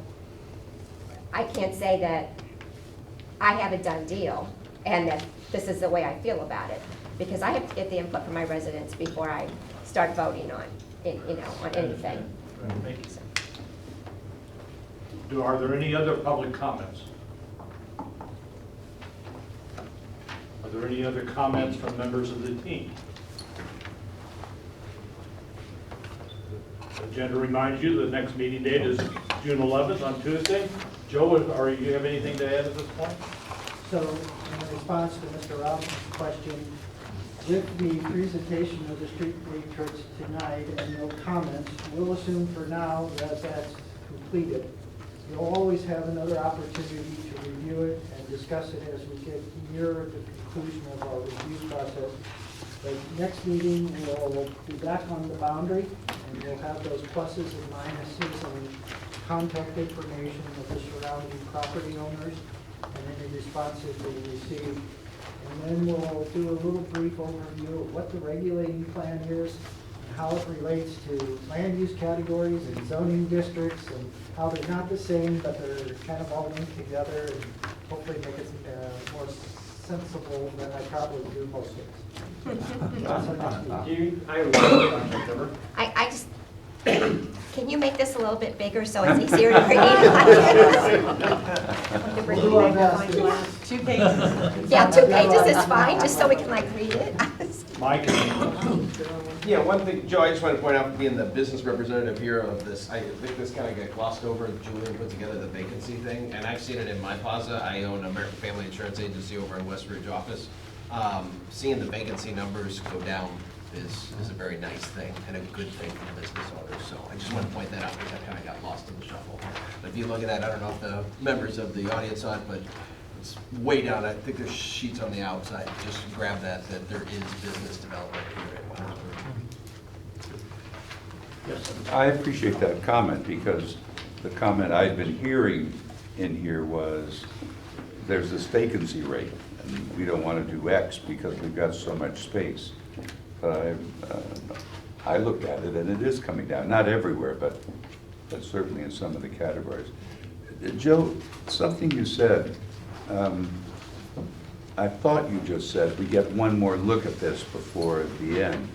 I can't say that I have a done deal and that this is the way I feel about it, because I have to get the input from my residents before I start voting on, you know, on anything. Thank you. Are there any other public comments? Are there any other comments from members of the team? The agenda reminds you the next meeting date is June 11th on Tuesday. Joe, do you have anything to add at this point? So, in response to Mr. Robinson's question, with the presentation of the street matrix tonight and no comments, we'll assume for now that that's completed. You'll always have another opportunity to review it and discuss it as we get nearer the conclusion of our review process. The next meeting, we'll be back on the boundary, and we'll have those pluses and minuses and contact information of the surrounding property owners and any responses we receive. And then we'll do a little brief overview of what the regulating plan is, and how it relates to land use categories and zoning districts, and how they're not the same, but they're kind of all linked together, and hopefully make it more sensible than I probably do most days. I just, can you make this a little bit bigger so it's easier to read? We'll do our best. 2 pages. Yeah, 2 pages is fine, just so we can like read it. Mike? Yeah, one thing, Joe, I just want to point out, being the business representative here of this, I think this kind of got glossed over. Julian put together the vacancy thing, and I've seen it in my plaza. I own American Family Insurance Agency over in West Ridge office. Seeing the vacancy numbers go down is a very nice thing and a good thing for the business owners. So I just want to point that out, because that kind of got lost in the shuffle. But if you look at that, I don't know if the members of the audience saw it, but it's way down. I think there's sheets on the outside. Just grab that there is business development here in Westwood. Yes. I appreciate that comment, because the comment I've been hearing in here was there's this vacancy rate, and we don't want to do X because we've got so much space. But I looked at it, and it is coming down. Not everywhere, but certainly in some of the categories. Joe, something you said I thought you just said we get one more look at this before the end,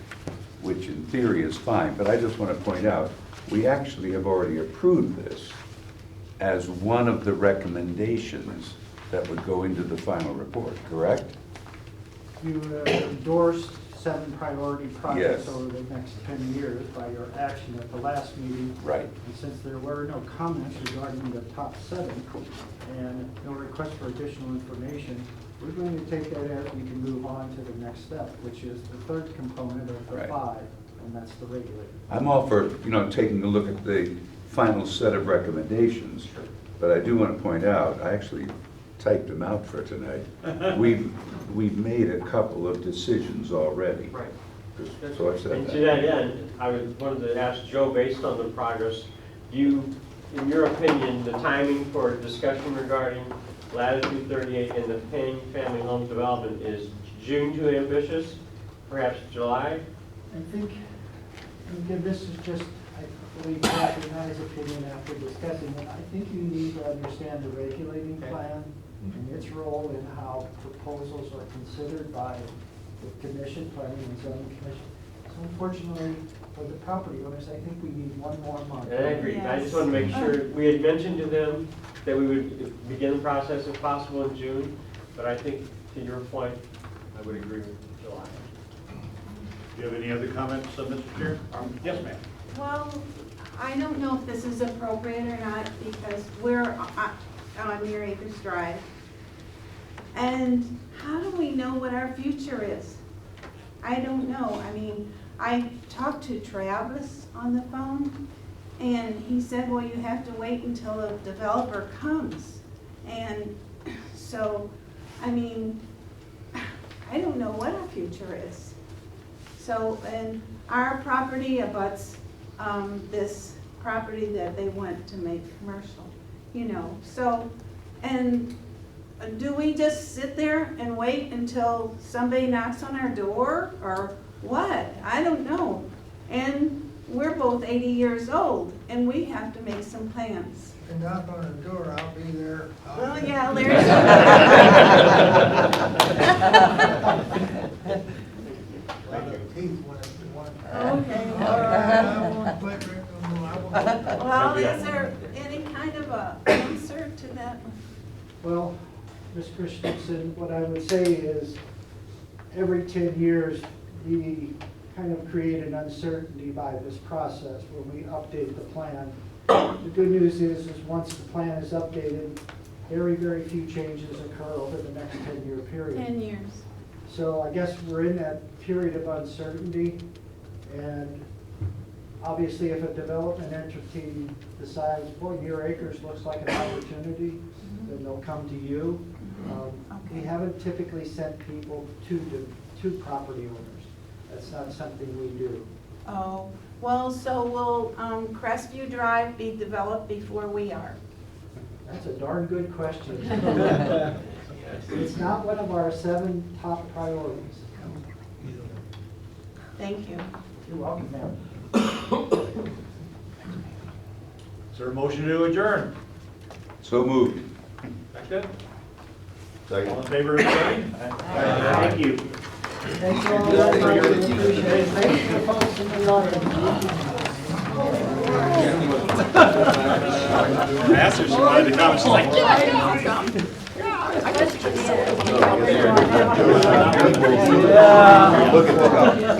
which in theory is fine, but I just want to point out, we actually have already approved this as one of the recommendations that would go into the final report, correct? You endorsed 7 priority projects Yes. over the next 10 years by your action at the last meeting. Right. And since there were no comments regarding the top 7 and no request for additional information, we're going to take that as we can move on to the next step, which is the third component of the Right. 5, and that's the regulator. I'm all for, taking a look at the final set of recommendations, but I do want to point out, I actually typed them out for tonight. We've made a couple of decisions already. Right. So I said And to that. that end, I wanted to ask Joe, based on the progress, in your opinion, the timing for discussion regarding Latitude 38 and the Penn Family Home Development is June too ambitious? Perhaps July? I think, and again, this is just, I believe, Kathy and I's opinion after discussing it. I think you need to understand the regulating plan and its role in how proposals are considered by the commission, planning and zoning commission. So unfortunately, for the property owners, I think we need one more month. And I agree. I just want to make sure, we had mentioned to them that we would begin the process if possible in June, but I think, to your point, I would agree with July. Do you have any other comments, Mr. Chair? Yes, ma'am. Well, I don't know if this is appropriate or not, because we're on Muir Acres Drive. And how do we know what our future is? I don't know. I mean, I talked to Travis on the phone, and he said, well, you have to wait until the developer comes. And so, I mean, I don't know what our future is. So, and our property abuts this property that they want to make commercial, So, and do we just sit there and wait until somebody knocks on our door or what? I don't know. And we're both 80 years old and we have to make some plans. And knock on the door, I'll be there. Well, yeah, Larry. Okay, all right. Well, is there any kind of a answer to that? Well, Ms. Christensen, what I would say is, every 10 years, we kind of create an uncertainty by this process when we update the plan. The good news is once the plan is updated, very, very few changes occur over the next 10-year period. 10 years. So I guess we're in that period of uncertainty, and obviously if a development entity decides, boy, Muir Acres looks like an opportunity, then they'll come to you. We haven't typically sent people to property owners. That's not something we do. Oh, well, so will Crestview Drive be developed before we are? That's a darn good question. It's not one of our 7 top priorities. Thank you. You're welcome, ma'am. Is there a motion to adjourn? So moved. Second? All in favor of adjourning? Thank you. Thank you all very much. We appreciate it. Thank you to the folks in the audience. I asked her if she wanted to come, she's like, yeah. Look at that. I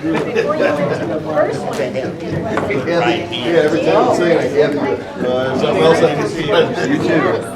remember before you went to the first one, it was. Yeah, every time I say it, I can't do it. Something else I can see. You too.